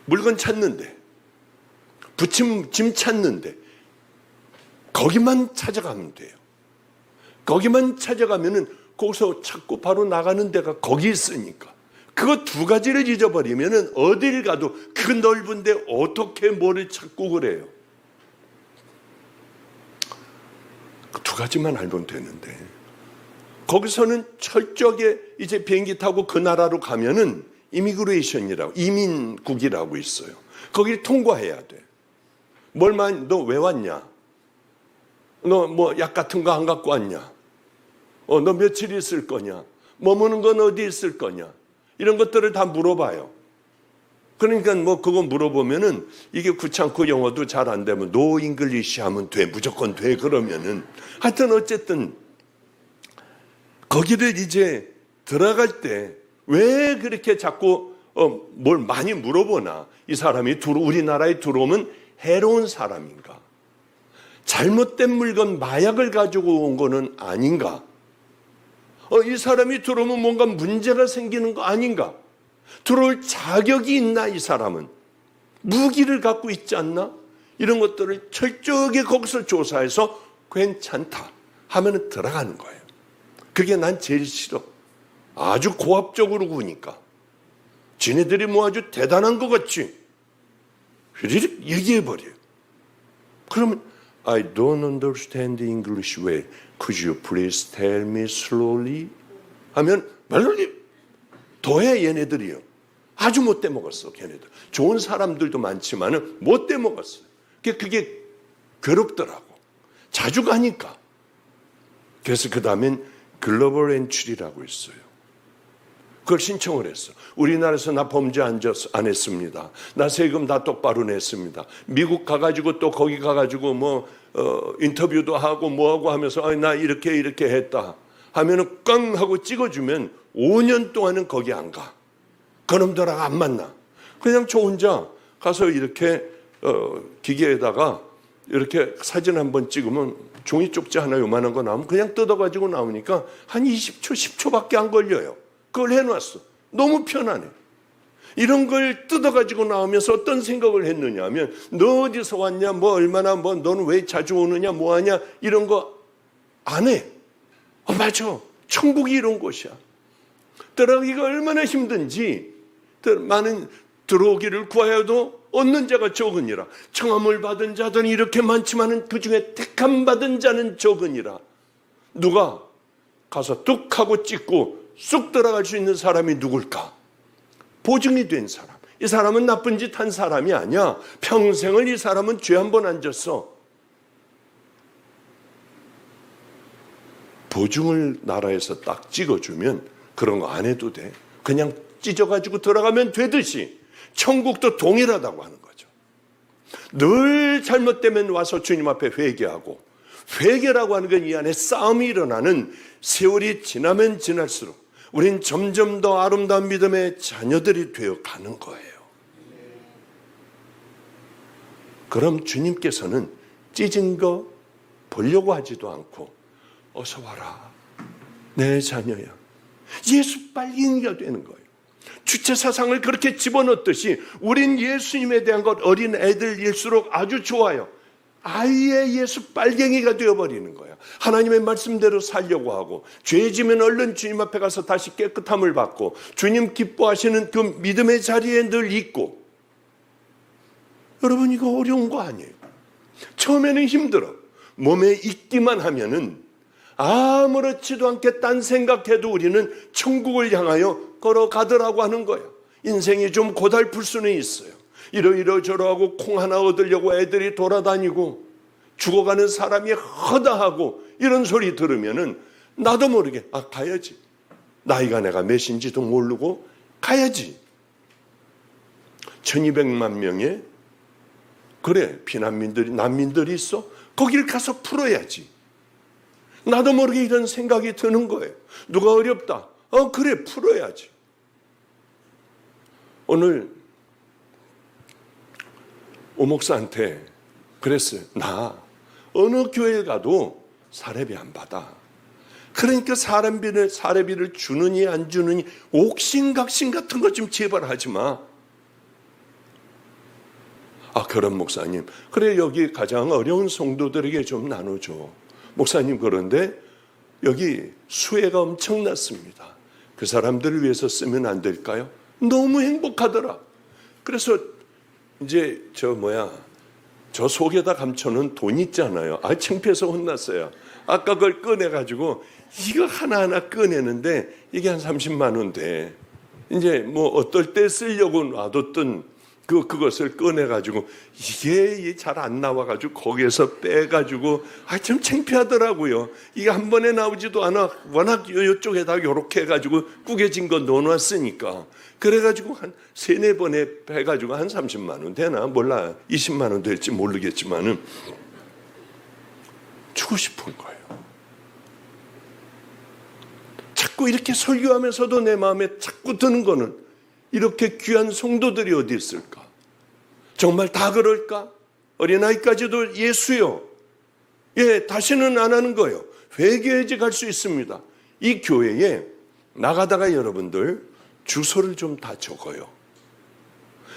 물건 찾는데, 짐 찾는데, 거기만 찾아가면 돼요. 거기만 찾아가면은 거기서 찾고 바로 나가는 데가 거기 있으니까. 그거 두 가지를 잊어버리면은 어딜 가도 그 넓은데 어떻게 뭐를 찾고 그래요. 그 두 가지만 알면 되는데. 거기서는 철저하게 이제 비행기 타고 그 나라로 가면은 이미그레이션이라고, 이민국이라고 있어요. 거기를 통과해야 돼. 너 왜 왔냐? 너 뭐 약 같은 거 안 갖고 왔냐? 너 며칠 있을 거냐? 머무는 건 어디 있을 거냐? 이런 것들을 다 물어봐요. 그러니까 그거 물어보면은 이게 귀찮고 영어도 잘 안 되면 no English 하면 돼. 무조건 돼. 그러면은. 하여튼 어쨌든 거기를 이제 들어갈 때 왜 그렇게 자꾸 뭘 많이 물어보나? 이 사람이 우리나라에 들어오면 해로운 사람인가? 잘못된 물건, 마약을 가지고 온 거는 아닌가? 이 사람이 들어오면 뭔가 문제가 생기는 거 아닌가? 들어올 자격이 있나, 이 사람은? 무기를 갖고 있지 않나? 이런 것들을 철저하게 거기서 조사해서 괜찮다 하면 들어가는 거예요. 그게 난 제일 싫어. 아주 고압적으로 구니까. 지네들이 뭐 아주 대단한 것 같지? 휘리릭 얘기해버려요. 그러면 I don't understand English well. Could you please tell me slowly? 하면 말로리 더해 얘네들이요. 아주 못돼 먹었어, 걔네들. 좋은 사람들도 많지만은 못돼 먹었어요. 그게 괴롭더라고. 자주 가니까. 그래서 그 다음엔 글로벌 엔트리라고 있어요. 그걸 신청을 했어. 우리나라에서 나 범죄 안 했습니다. 나 세금 다 똑바로 냈습니다. 미국 가가지고 또 거기 가가지고 인터뷰도 하고 뭐하고 하면서 나 이렇게 했다 하면은 꽝 하고 찍어주면 5년 동안은 거기 안 가. 그놈들하고 안 만나. 그냥 저 혼자 가서 이렇게 기계에다가 이렇게 사진 한번 찍으면 종이 쪽지 하나 요만한 거 나오면 그냥 뜯어가지고 나오니까 한 20초, 10초밖에 안 걸려요. 그걸 해놨어. 너무 편하네. 이런 걸 뜯어가지고 나오면서 어떤 생각을 했느냐 하면 너 어디서 왔냐, 얼마나, 너는 왜 자주 오느냐, 뭐하냐, 이런 거 안 해. 맞아. 천국이 이런 곳이야. 들어가기가 얼마나 힘든지 많은 들어오기를 구하여도 얻는 자가 적으니라. 청함을 받은 자들은 이렇게 많지만은 그 중에 택함 받은 자는 적으니라. 누가 가서 뚝 하고 찍고 쑥 들어갈 수 있는 사람이 누굴까? 보증이 된 사람. 이 사람은 나쁜 짓 한 사람이 아니야. 평생을 이 사람은 죄 한 번 안 졌어. 보증을 나라에서 딱 찍어주면 그런 거 안 해도 돼. 그냥 찢어가지고 들어가면 되듯이 천국도 동일하다고 하는 거죠. 늘 잘못되면 와서 주님 앞에 회개하고, 회개라고 하는 건 이 안에 싸움이 일어나는, 세월이 지나면 지날수록 우린 점점 더 아름다운 믿음의 자녀들이 되어 가는 거예요. 그럼 주님께서는 찢은 거 보려고 하지도 않고 어서 와라, 내 자녀야. 예수 빨갱이가 되는 거예요. 주체사상을 그렇게 집어넣듯이 우린 예수님에 대한 것 어린 애들일수록 아주 좋아요. 아예 예수 빨갱이가 되어버리는 거야. 하나님의 말씀대로 살려고 하고, 죄지면 얼른 주님 앞에 가서 다시 깨끗함을 받고 주님 기뻐하시는 그 믿음의 자리에 늘 있고. 여러분, 이거 어려운 거 아니에요. 처음에는 힘들어. 몸에 있기만 하면은 아무렇지도 않게 딴 생각해도 우리는 천국을 향하여 걸어가더라고 하는 거예요. 인생이 좀 고달플 수는 있어요. 이러저러하고 콩 하나 얻으려고 애들이 돌아다니고 죽어가는 사람이 허다하고 이런 소리 들으면은 나도 모르게 가야지. 나이가 내가 몇인지도 모르고 가야지. 1200만 명의 피난민들이, 난민들이 있어. 거길 가서 풀어야지. 나도 모르게 이런 생각이 드는 거예요. 누가 어렵다. 그래, 풀어야지. 오늘 오 목사한테 그랬어요. 나 어느 교회에 가도 사례비 안 받아. 그러니까 사례비를 주느니 안 주느니 옥신각신 같은 거 좀 제발 하지 마. 그럼 목사님, 그래 여기 가장 어려운 성도들에게 좀 나눠줘. 목사님, 그런데 여기 수혜가 엄청났습니다. 그 사람들을 위해서 쓰면 안 될까요? 너무 행복하더라. 그래서 이제 저 속에다 감춰놓은 돈 있잖아요. 창피해서 혼났어요. 아까 그걸 꺼내가지고 이거 하나하나 꺼내는데 이게 한 30만 원 돼. 이제 어떨 때 쓰려고 놔뒀던 그것을 꺼내가지고 이게 잘 안 나와가지고 거기에서 빼가지고 참 창피하더라고요. 이게 한 번에 나오지도 않아. 워낙 이쪽에다 이렇게 해가지고 구겨진 거 넣어놨으니까. 그래가지고 한 3-4번에 빼가지고 한 30만 원 되나? 몰라. 20만 원 될지 모르겠지만은 주고 싶은 거예요. 자꾸 이렇게 설교하면서도 내 마음에 자꾸 드는 거는 이렇게 귀한 성도들이 어디 있을까? 정말 다 그럴까? 어린아이까지도 예수요. 다시는 안 하는 거예요. 회개해지 갈 수 있습니다. 이 교회에 나가다가 여러분들 주소를 좀 다 적어요.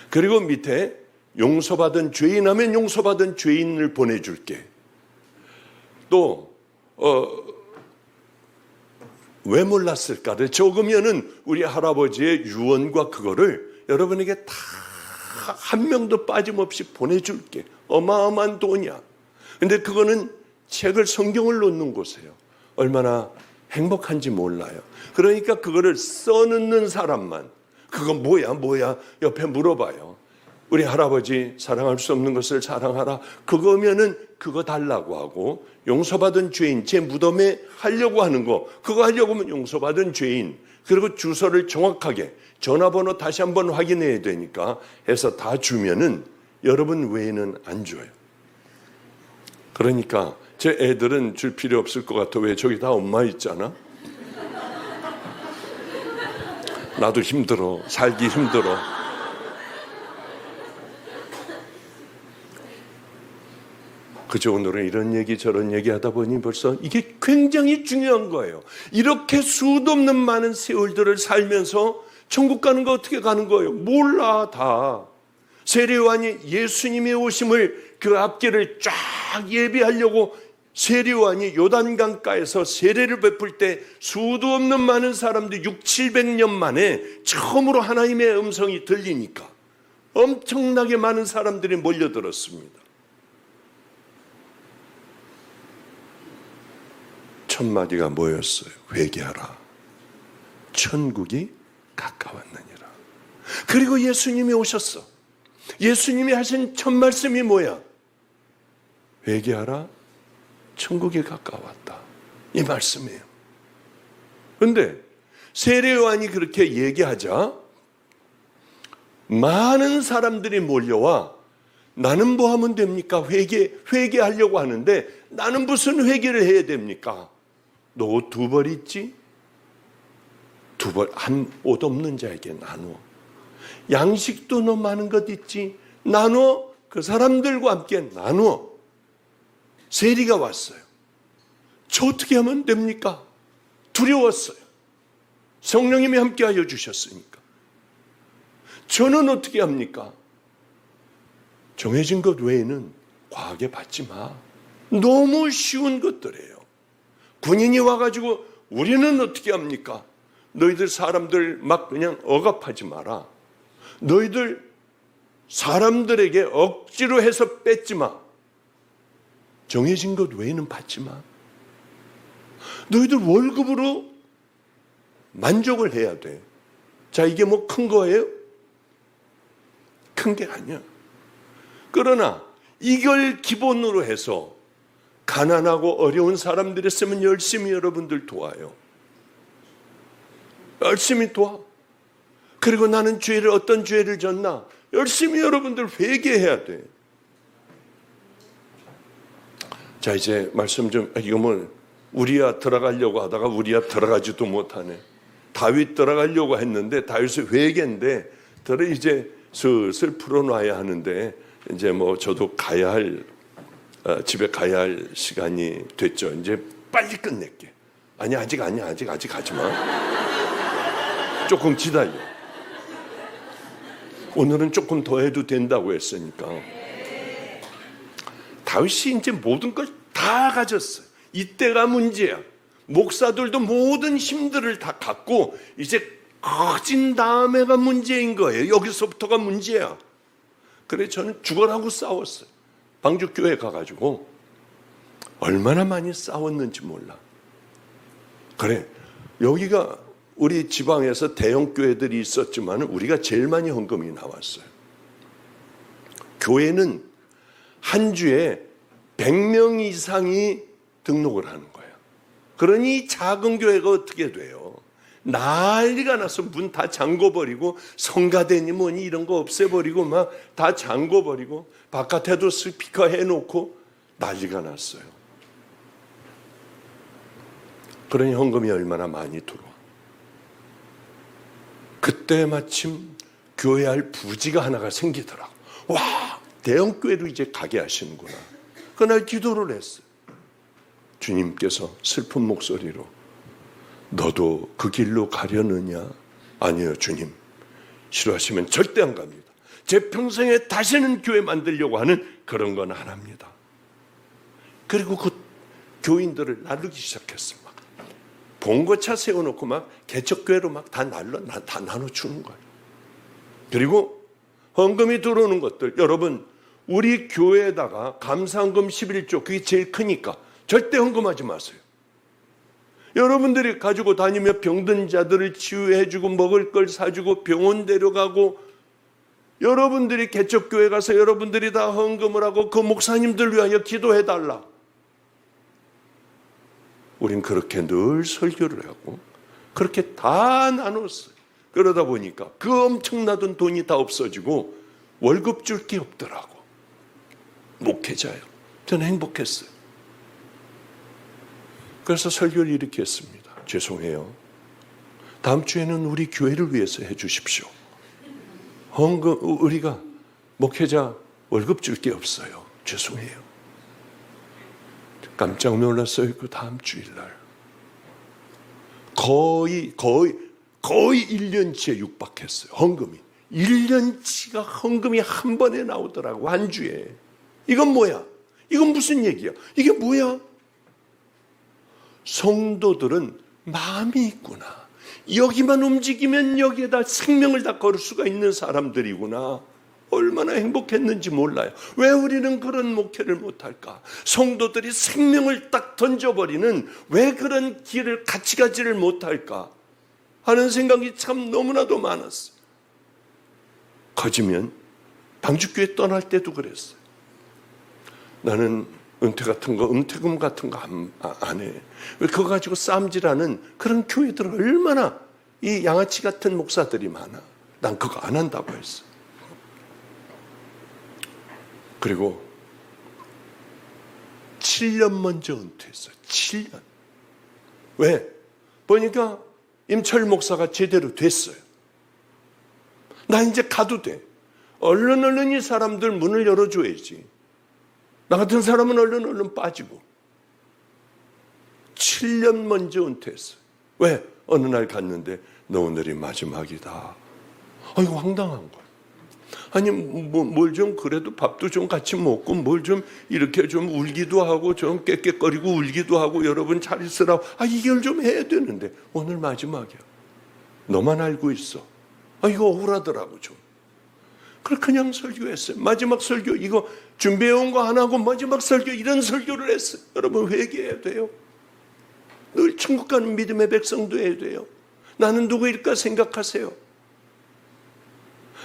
그리고 밑에 용서받은 죄인 하면 용서받은 죄인을 보내줄게. 또 왜 몰랐을까를 적으면은 우리 할아버지의 유언과 그거를 여러분에게 다 한 명도 빠짐없이 보내줄게. 어마어마한 돈이야. 근데 그거는 책을 성경을 놓는 곳이에요. 얼마나 행복한지 몰라요. 그러니까 그거를 써놓는 사람만 그거 뭐야 옆에 물어봐요. 우리 할아버지 사랑할 수 없는 것을 사랑하라. 그거면은 그거 달라고 하고 용서받은 죄인 제 무덤에 하려고 하는 거 그거 하려고 하면 용서받은 죄인 그리고 주소를 정확하게 전화번호 다시 한번 확인해야 되니까 해서 다 주면은 여러분 외에는 안 줘요. 그러니까 제 애들은 줄 필요 없을 것 같아. 왜 저기 다 엄마 있잖아. 나도 힘들어. 살기 힘들어. 그저 오늘은 이런 얘기 저런 얘기 하다 보니 벌써 이게 굉장히 중요한 거예요. 이렇게 수도 없는 많은 세월들을 살면서 천국 가는 거 어떻게 가는 거예요? 몰라 다. 세례요한이 예수님의 오심을 그 앞길을 쫙 예비하려고 세례요한이 요단강가에서 세례를 베풀 때 수도 없는 많은 사람들 600~700년 만에 처음으로 하나님의 음성이 들리니까 엄청나게 많은 사람들이 몰려들었습니다. 첫 마디가 뭐였어요? 회개하라. 천국이 가까웠느니라. 그리고 예수님이 오셨어. 예수님이 하신 첫 말씀이 뭐야? 회개하라. 천국이 가까웠다. 이 말씀이에요. 그런데 세례요한이 그렇게 얘기하자 많은 사람들이 몰려와 나는 뭐 하면 됩니까? 회개하려고 하는데 나는 무슨 회개를 해야 됩니까? 너 옷 2벌 있지? 2벌 한 옷 없는 자에게 나누어. 양식도 너 많은 것 있지? 나누어. 그 사람들과 함께 나누어. 세리가 왔어요. 저 어떻게 하면 됩니까? 두려웠어요. 성령님이 함께하여 주셨으니까. 저는 어떻게 합니까? 정해진 것 외에는 과하게 받지 마. 너무 쉬운 것들이에요. 군인이 와가지고 우리는 어떻게 합니까? 너희들 사람들 막 그냥 억압하지 마라. 너희들 사람들에게 억지로 해서 뺏지 마. 정해진 것 외에는 받지 마. 너희들 월급으로 만족을 해야 돼. 자, 이게 뭐 큰 거예요? 큰 게 아니야. 그러나 이걸 기본으로 해서 가난하고 어려운 사람들이 있으면 열심히 여러분들 도와요. 열심히 도와. 그리고 나는 어떤 죄를 졌나? 열심히 여러분들 회개해야 돼. 자, 이제 말씀 좀, 이거 뭐 우리야 들어가려고 하다가 우리야 들어가지도 못하네. 다윗 들어가려고 했는데 다윗의 회개인데 이제 슬슬 풀어놔야 하는데 이제 뭐 저도 집에 가야 할 시간이 됐죠. 이제 빨리 끝낼게. 아니 아직 하지 마. 조금 기다려. 오늘은 조금 더 해도 된다고 했으니까. 다윗이 이제 모든 걸 다 가졌어요. 이때가 문제야. 목사들도 모든 힘들을 다 갖고 이제 커진 다음에가 문제인 거예요. 여기서부터가 문제야. 그래 저는 죽어라고 싸웠어요. 방주교회 가가지고 얼마나 많이 싸웠는지 몰라. 그래 여기가 우리 지방에서 대형 교회들이 있었지만 우리가 제일 많이 헌금이 나왔어요. 교회는 한 주에 100명 이상이 등록을 하는 거예요. 그러니 작은 교회가 어떻게 돼요? 난리가 나서 문 다 잠궈버리고 성가대니 뭐니 이런 거 없애버리고 막 다 잠궈버리고 바깥에도 스피커 해놓고 난리가 났어요. 그러니 헌금이 얼마나 많이 들어와. 그때 마침 교회할 부지가 하나가 생기더라고. 와, 대형 교회로 이제 가게 하시는구나. 그날 기도를 했어요. 주님께서 슬픈 목소리로 너도 그 길로 가려느냐? 아니요, 주님. 싫어하시면 절대 안 갑니다. 제 평생에 다시는 교회 만들려고 하는 그런 건 안 합니다. 그리고 그 교인들을 나누기 시작했어요. 막 봉고차 세워놓고 막 개척교회로 막 다 나눠주는 거예요. 그리고 헌금이 들어오는 것들, 여러분 우리 교회에다가 감사헌금 11조, 그게 제일 크니까 절대 헌금하지 마세요. 여러분들이 가지고 다니며 병든 자들을 치유해주고 먹을 걸 사주고 병원 데려가고, 여러분들이 개척교회 가서 여러분들이 다 헌금을 하고 그 목사님들 위하여 기도해달라. 우린 그렇게 늘 설교를 하고 그렇게 다 나눴어요. 그러다 보니까 그 엄청나던 돈이 다 없어지고 월급 줄 게 없더라고. 목회자요. 저는 행복했어요. 그래서 설교를 이렇게 했습니다. 죄송해요. 다음 주에는 우리 교회를 위해서 해 주십시오. 헌금, 우리가 목회자 월급 줄 게 없어요. 죄송해요. 깜짝 놀랐어요. 그 다음 주일날. 거의 1년치에 육박했어요. 헌금이. 1년치가 헌금이 한 번에 나오더라고. 한 주에. 이건 뭐야? 이건 무슨 얘기야? 이게 뭐야? 성도들은 마음이 있구나. 여기만 움직이면 여기에다 생명을 다 걸을 수가 있는 사람들이구나. 얼마나 행복했는지 몰라요. 왜 우리는 그런 목회를 못할까? 성도들이 생명을 딱 던져버리는 왜 그런 길을 같이 가지를 못할까 하는 생각이 참 너무나도 많았어요. 커지면 방주교회 떠날 때도 그랬어요. 나는 은퇴금 같은 거 안 해. 왜 그거 가지고 쌈질하는 그런 교회들 얼마나 이 양아치 같은 목사들이 많아. 난 그거 안 한다고 했어. 그리고 7년 먼저 은퇴했어요. 7년. 왜? 보니까 임철 목사가 제대로 됐어요. 나 이제 가도 돼. 얼른 이 사람들 문을 열어줘야지. 나 같은 사람은 얼른 빠지고. 7년 먼저 은퇴했어요. 왜? 어느 날 갔는데 너 오늘이 마지막이다. 이거 황당한 거야. 아니 뭘 좀 그래도 밥도 좀 같이 먹고 뭘 좀 이렇게 좀 울기도 하고 좀 깨깨거리고 울기도 하고 여러분 잘 있으라고 이걸 좀 해야 되는데 오늘 마지막이야. 너만 알고 있어. 이거 억울하더라고 좀. 그냥 설교했어요. 마지막 설교 이거 준비해온 거 안 하고 마지막 설교 이런 설교를 했어요. 여러분 회개해야 돼요. 늘 천국 가는 믿음의 백성도 해야 돼요. 나는 누구일까 생각하세요.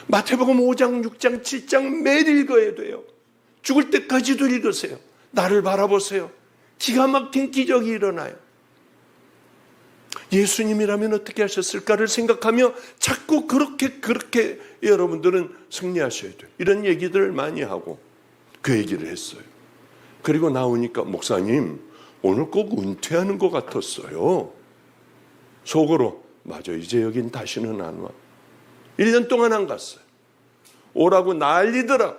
마태복음 5장, 6장, 7장 매일 읽어야 돼요. 죽을 때까지도 읽으세요. 나를 바라보세요. 기가 막힌 기적이 일어나요. 예수님이라면 어떻게 하셨을까를 생각하며 자꾸 그렇게 여러분들은 승리하셔야 돼요. 이런 얘기들을 많이 하고 그 얘기를 했어요. 그리고 나오니까 목사님 오늘 꼭 은퇴하는 것 같았어요. 속으로 맞아 이제 여긴 다시는 안 와. 1년 동안 안 갔어요. 오라고 난리더라고.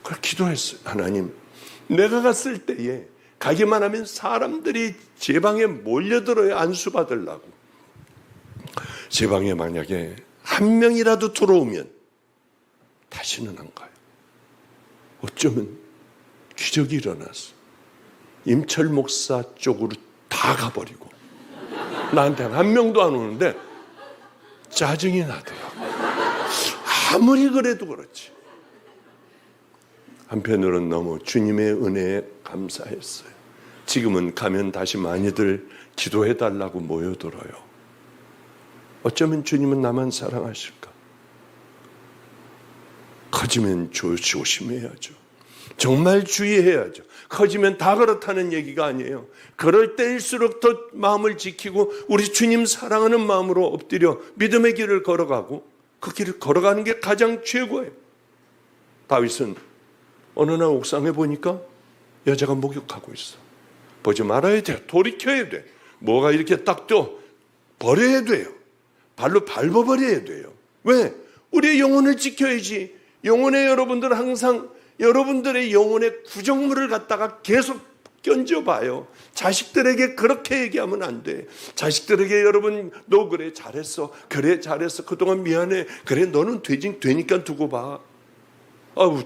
그걸 기도했어요. 하나님 내가 갔을 때에 가기만 하면 사람들이 제 방에 몰려들어요. 안수받으려고. 제 방에 만약에 한 명이라도 들어오면 다시는 안 가요. 어쩌면 기적이 일어났어. 임철 목사 쪽으로 다 가버리고 나한테 한 명도 안 오는데 짜증이 나더라고. 아무리 그래도 그렇지. 한편으로는 너무 주님의 은혜에 감사했어요. 지금은 가면 다시 많이들 기도해달라고 모여들어요. 어쩌면 주님은 나만 사랑하실까? 커지면 조심해야죠. 정말 주의해야죠. 커지면 다 그렇다는 얘기가 아니에요. 그럴 때일수록 더 마음을 지키고 우리 주님 사랑하는 마음으로 엎드려 믿음의 길을 걸어가고 그 길을 걸어가는 게 가장 최고예요. 다윗은 어느 날 옥상에 보니까 여자가 목욕하고 있어. 보지 말아야 돼요. 돌이켜야 돼. 뭐가 이렇게 딱 떠. 버려야 돼요. 발로 밟아버려야 돼요. 왜? 우리의 영혼을 지켜야지. 영혼의 여러분들은 항상 여러분들의 영혼의 구정물을 갖다가 계속 견져봐요. 자식들에게 그렇게 얘기하면 안 돼. 자식들에게 여러분 너 그래 잘했어. 그래 잘했어. 그동안 미안해. 그래 너는 되니까 두고 봐.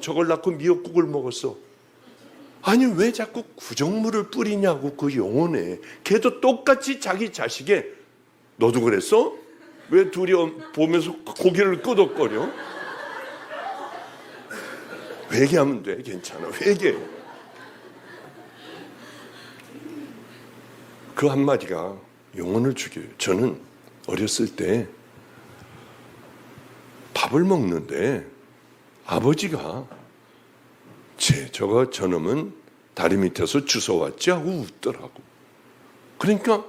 저걸 낳고 미역국을 먹었어. 아니 왜 자꾸 구정물을 뿌리냐고 그 영혼에. 걔도 똑같이 자기 자식에 너도 그랬어? 왜 둘이 보면서 고개를 끄덕거려? 회개하면 돼. 괜찮아. 회개. 그 한마디가 영혼을 죽여요. 저는 어렸을 때 밥을 먹는데 아버지가 저놈은 다리 밑에서 주워왔지 하고 웃더라고. 그러니까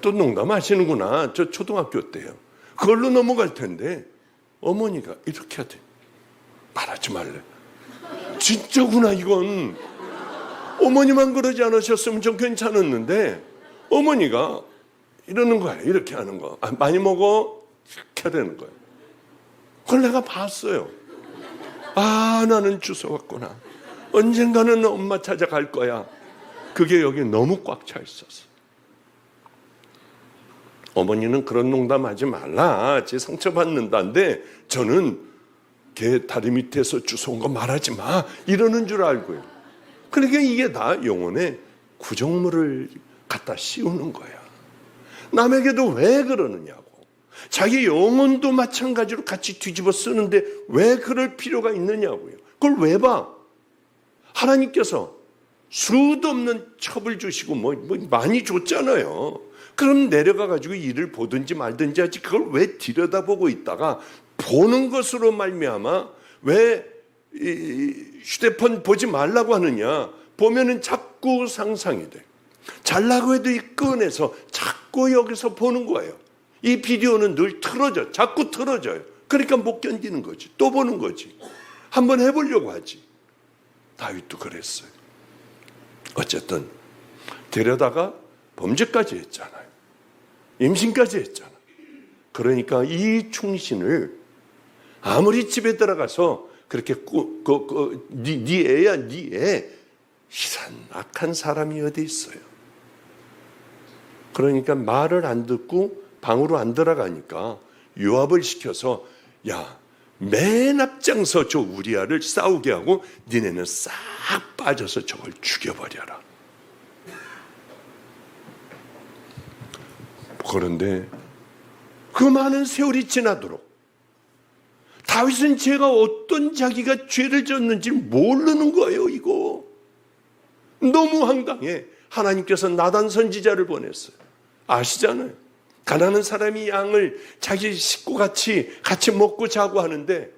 또 농담하시는구나. 저 초등학교 때요. 그걸로 넘어갈 텐데 어머니가 이렇게 하대. 말하지 말래. 진짜구나 이건. 어머니만 그러지 않으셨으면 좀 괜찮았는데 어머니가 이러는 거야. 이렇게 하는 거. 많이 먹어? 이렇게 되는 거야. 그걸 내가 봤어요. 나는 주워왔구나. 언젠가는 엄마 찾아갈 거야. 그게 여기 너무 꽉 차 있었어. 어머니는 그런 농담하지 말라. 쟤 상처받는다는데 저는 걔 다리 밑에서 주워온 거 말하지 마. 이러는 줄 알고요. 그러니까 이게 다 영혼의 구정물을 갖다 씌우는 거야. 남에게도 왜 그러느냐고. 자기 영혼도 마찬가지로 같이 뒤집어 쓰는데 왜 그럴 필요가 있느냐고요. 그걸 왜 봐? 하나님께서 수도 없는 첩을 주시고 뭐 많이 줬잖아요. 그럼 내려가 가지고 일을 보든지 말든지 하지. 그걸 왜 들여다보고 있다가 보는 것으로 말미암아 왜 휴대폰 보지 말라고 하느냐. 보면은 자꾸 상상이 돼. 잘라고 해도 꺼내서 자꾸 여기서 보는 거예요. 이 비디오는 늘 틀어져. 자꾸 틀어져요. 그러니까 못 견디는 거지. 또 보는 거지. 한번 해보려고 하지. 다윗도 그랬어요. 어쨌든 데려다가 범죄까지 했잖아요. 임신까지 했잖아요. 그러니까 이 충신을 아무리 집에 들어가서 그렇게 네 애야 네 애. 이런 악한 사람이 어디 있어요. 그러니까 말을 안 듣고 방으로 안 들어가니까 요압을 시켜서 맨 앞장서 저 우리아를 싸우게 하고 니네는 싹 빠져서 저걸 죽여버려라. 그런데 그 많은 세월이 지나도록 다윗은 제가 어떤 자기가 죄를 졌는지 모르는 거예요. 이거 너무 황당해. 하나님께서 나단 선지자를 보냈어요. 아시잖아요. 가난한 사람이 양을 자기 식구같이 같이 먹고 자고 하는데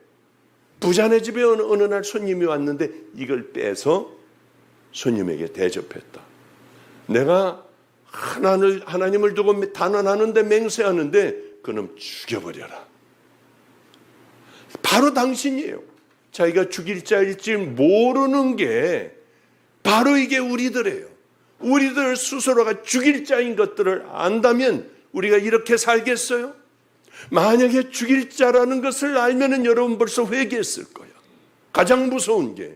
부자네 집에 어느 날 손님이 왔는데 이걸 빼서 손님에게 대접했다. 내가 하나님을 두고 단언하는데 맹세하는데 그놈 죽여버려라. 바로 당신이에요. 자기가 죽일 자일지 모르는 게 바로 이게 우리들이에요. 우리들 스스로가 죽일 자인 것들을 안다면 우리가 이렇게 살겠어요? 만약에 죽일 자라는 것을 알면은 여러분 벌써 회개했을 거예요. 가장 무서운 게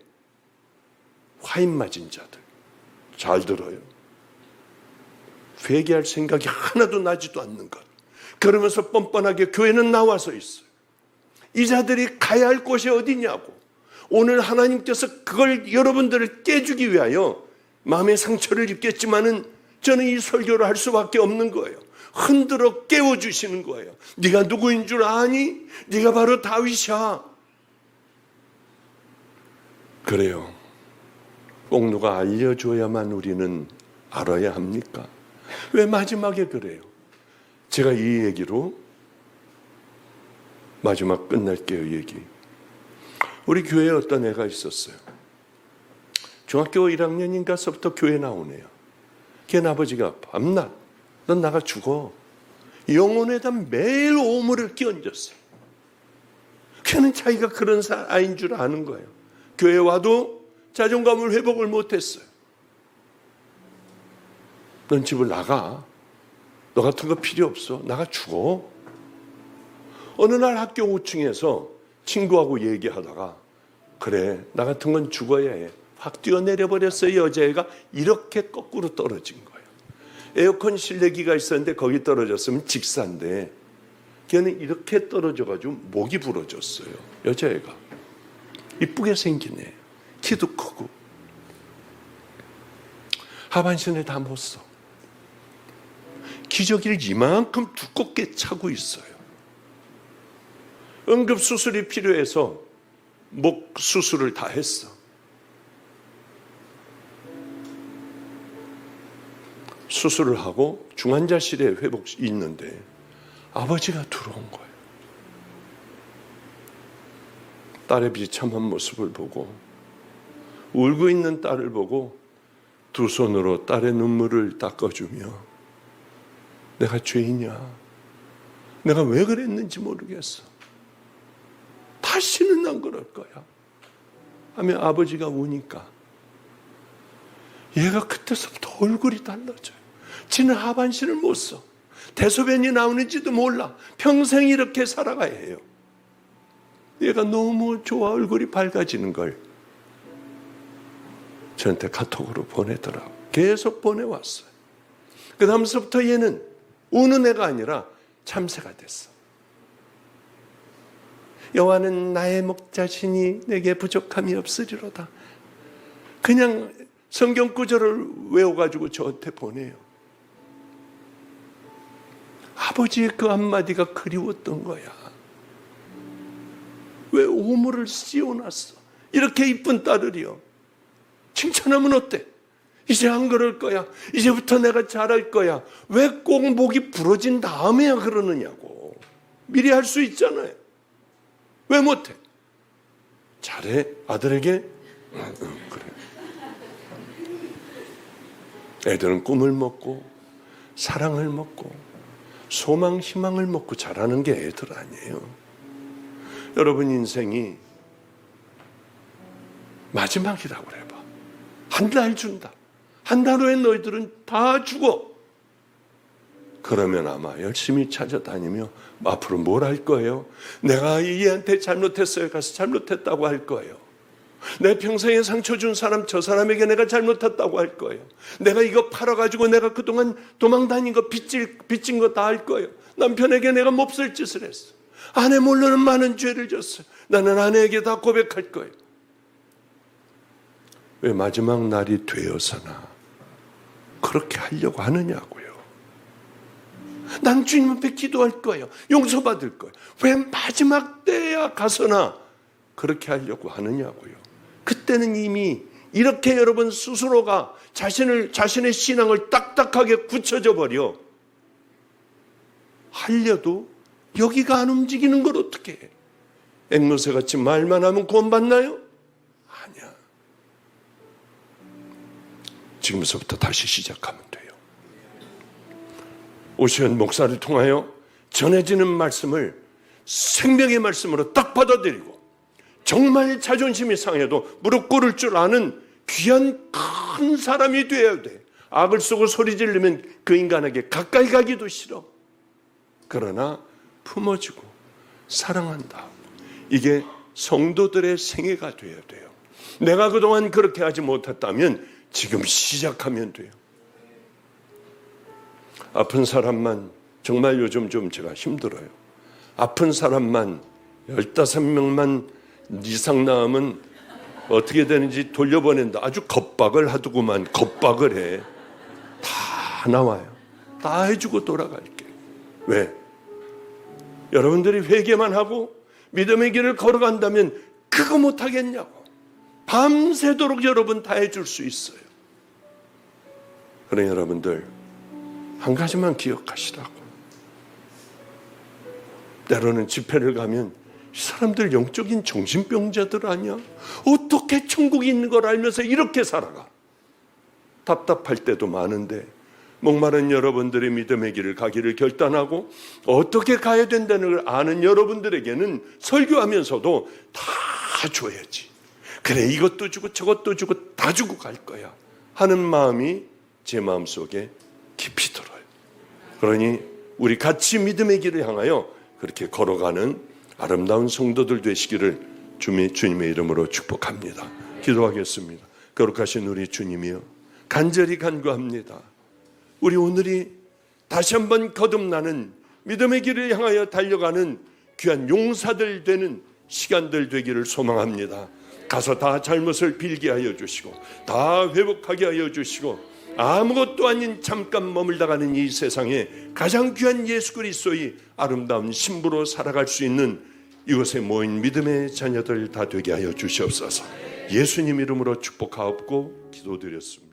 화인 맞은 자들. 잘 들어요. 회개할 생각이 하나도 나지도 않는 것. 그러면서 뻔뻔하게 교회는 나와서 있어요. 이 자들이 가야 할 곳이 어디냐고. 오늘 하나님께서 그걸 여러분들을 깨주기 위하여 마음의 상처를 입겠지만은 저는 이 설교를 할 수밖에 없는 거예요. 흔들어 깨워주시는 거예요. 네가 누구인 줄 아니? 네가 바로 다윗이야. 그래요. 꼭 누가 알려줘야만 우리는 알아야 합니까? 왜 마지막에 그래요? 제가 이 얘기로 마지막 끝낼게요. 얘기. 우리 교회에 어떤 애가 있었어요. 중학교 1학년인가서부터 교회 나오네요. 걔 아버지가 밤낮 넌 나가 죽어. 영혼에다 매일 오물을 끼얹었어요. 걔는 자기가 그런 아이인 줄 아는 거예요. 교회 와도 자존감을 회복을 못했어요. 넌 집을 나가. 너 같은 거 필요 없어. 나가 죽어. 어느 날 학교 5층에서 친구하고 얘기하다가 그래 나 같은 건 죽어야 해. 확 뛰어내려 버렸어요. 여자애가 이렇게 거꾸로 떨어진 거예요. 에어컨 실내기가 있었는데 거기 떨어졌으면 직사인데 걔는 이렇게 떨어져가지고 목이 부러졌어요. 여자애가. 이쁘게 생긴 애. 키도 크고. 하반신에 다 못 써. 기저귀를 이만큼 두껍게 차고 있어요. 응급수술이 필요해서 목 수술을 다 했어. 수술을 하고 중환자실에 있는데 아버지가 들어온 거예요. 딸의 비참한 모습을 보고 울고 있는 딸을 보고 두 손으로 딸의 눈물을 닦아주며 내가 죄인이야. 내가 왜 그랬는지 모르겠어. 다시는 안 그럴 거야. 하며 아버지가 우니까 얘가 그때서부터 얼굴이 달라져요. 지는 하반신을 못 써. 대소변이 나오는지도 몰라. 평생 이렇게 살아가야 해요. 얘가 너무 좋아 얼굴이 밝아지는 걸 저한테 카톡으로 보내더라고. 계속 보내왔어요. 그 다음서부터 얘는 우는 애가 아니라 참새가 됐어. 여호와는 나의 목자시니 내게 부족함이 없으리로다. 그냥 성경 구절을 외워가지고 저한테 보내요. 아버지의 그 한마디가 그리웠던 거야. 왜 오물을 씌워놨어? 이렇게 이쁜 딸을요. 칭찬하면 어때? 이제 안 그럴 거야. 이제부터 내가 잘할 거야. 왜 꼭 목이 부러진 다음에야 그러느냐고. 미리 할 수 있잖아요. 왜 못해? 잘해. 아들에게? 그래. 애들은 꿈을 먹고 사랑을 먹고 소망, 희망을 먹고 자라는 게 애들 아니에요. 여러분 인생이 마지막이라고 그래 봐. 한 달 준다. 한 달 후에 너희들은 다 죽어. 그러면 아마 열심히 찾아다니며 앞으로 뭘 할 거예요? 내가 얘한테 잘못했어요. 가서 잘못했다고 할 거예요. 내 평생에 상처 준 사람, 저 사람에게 내가 잘못했다고 할 거예요. 내가 이거 팔아가지고 내가 그동안 도망다닌 거 빚진 거 다 할 거예요. 남편에게 내가 몹쓸 짓을 했어. 아내 몰라는 많은 죄를 졌어요. 나는 아내에게 다 고백할 거예요. 왜 마지막 날이 되어서나 그렇게 하려고 하느냐고요. 난 주님 앞에 기도할 거예요. 용서받을 거예요. 왜 마지막 때야 가서나 그렇게 하려고 하느냐고요. 그때는 이미 이렇게 여러분 스스로가 자신의 신앙을 딱딱하게 굳혀져 버려. 하려도 여기가 안 움직이는 걸 어떻게 해? 앵무새같이 말만 하면 구원받나요? 아니야. 지금부터 다시 시작하면 돼요. 오시연 목사를 통하여 전해지는 말씀을 생명의 말씀으로 딱 받아들이고 정말 자존심이 상해도 무릎 꿇을 줄 아는 귀한 큰 사람이 되어야 돼. 악을 쓰고 소리 지르면 그 인간에게 가까이 가기도 싫어. 그러나 품어주고 사랑한다. 이게 성도들의 생애가 되어야 돼요. 내가 그동안 그렇게 하지 못했다면 지금 시작하면 돼요. 아픈 사람만 정말 요즘 좀 제가 힘들어요. 아픈 사람만 15명만 이상 나오면 어떻게 되는지 돌려보낸다. 아주 겁박을 하더구만. 겁박을 해. 다 나와요. 다 해주고 돌아갈게. 왜? 여러분들이 회개만 하고 믿음의 길을 걸어간다면 그거 못하겠냐고. 밤새도록 여러분 다 해줄 수 있어요. 그래 여러분들 한 가지만 기억하시라고. 때로는 집회를 가면 이 사람들 영적인 정신병자들 아니야? 어떻게 천국이 있는 걸 알면서 이렇게 살아가? 답답할 때도 많은데 목마른 여러분들의 믿음의 길을 가기를 결단하고 어떻게 가야 된다는 걸 아는 여러분들에게는 설교하면서도 다 줘야지. 그래 이것도 주고 저것도 주고 다 주고 갈 거야 하는 마음이 제 마음속에 깊이 들어요. 그러니 우리 같이 믿음의 길을 향하여 그렇게 걸어가는 아름다운 성도들 되시기를 주님의 이름으로 축복합니다. 기도하겠습니다. 거룩하신 우리 주님이여 간절히 간구합니다. 우리 오늘이 다시 한번 거듭나는 믿음의 길을 향하여 달려가는 귀한 용사들 되는 시간들 되기를 소망합니다. 가서 다 잘못을 빌게 하여 주시고 다 회복하게 하여 주시고 아무것도 아닌 잠깐 머물다 가는 이 세상에 가장 귀한 예수 그리스도의 아름다운 신부로 살아갈 수 있는 이곳에 모인 믿음의 자녀들 다 되게 하여 주시옵소서. 예수님 이름으로 축복하옵고 기도드렸습니다.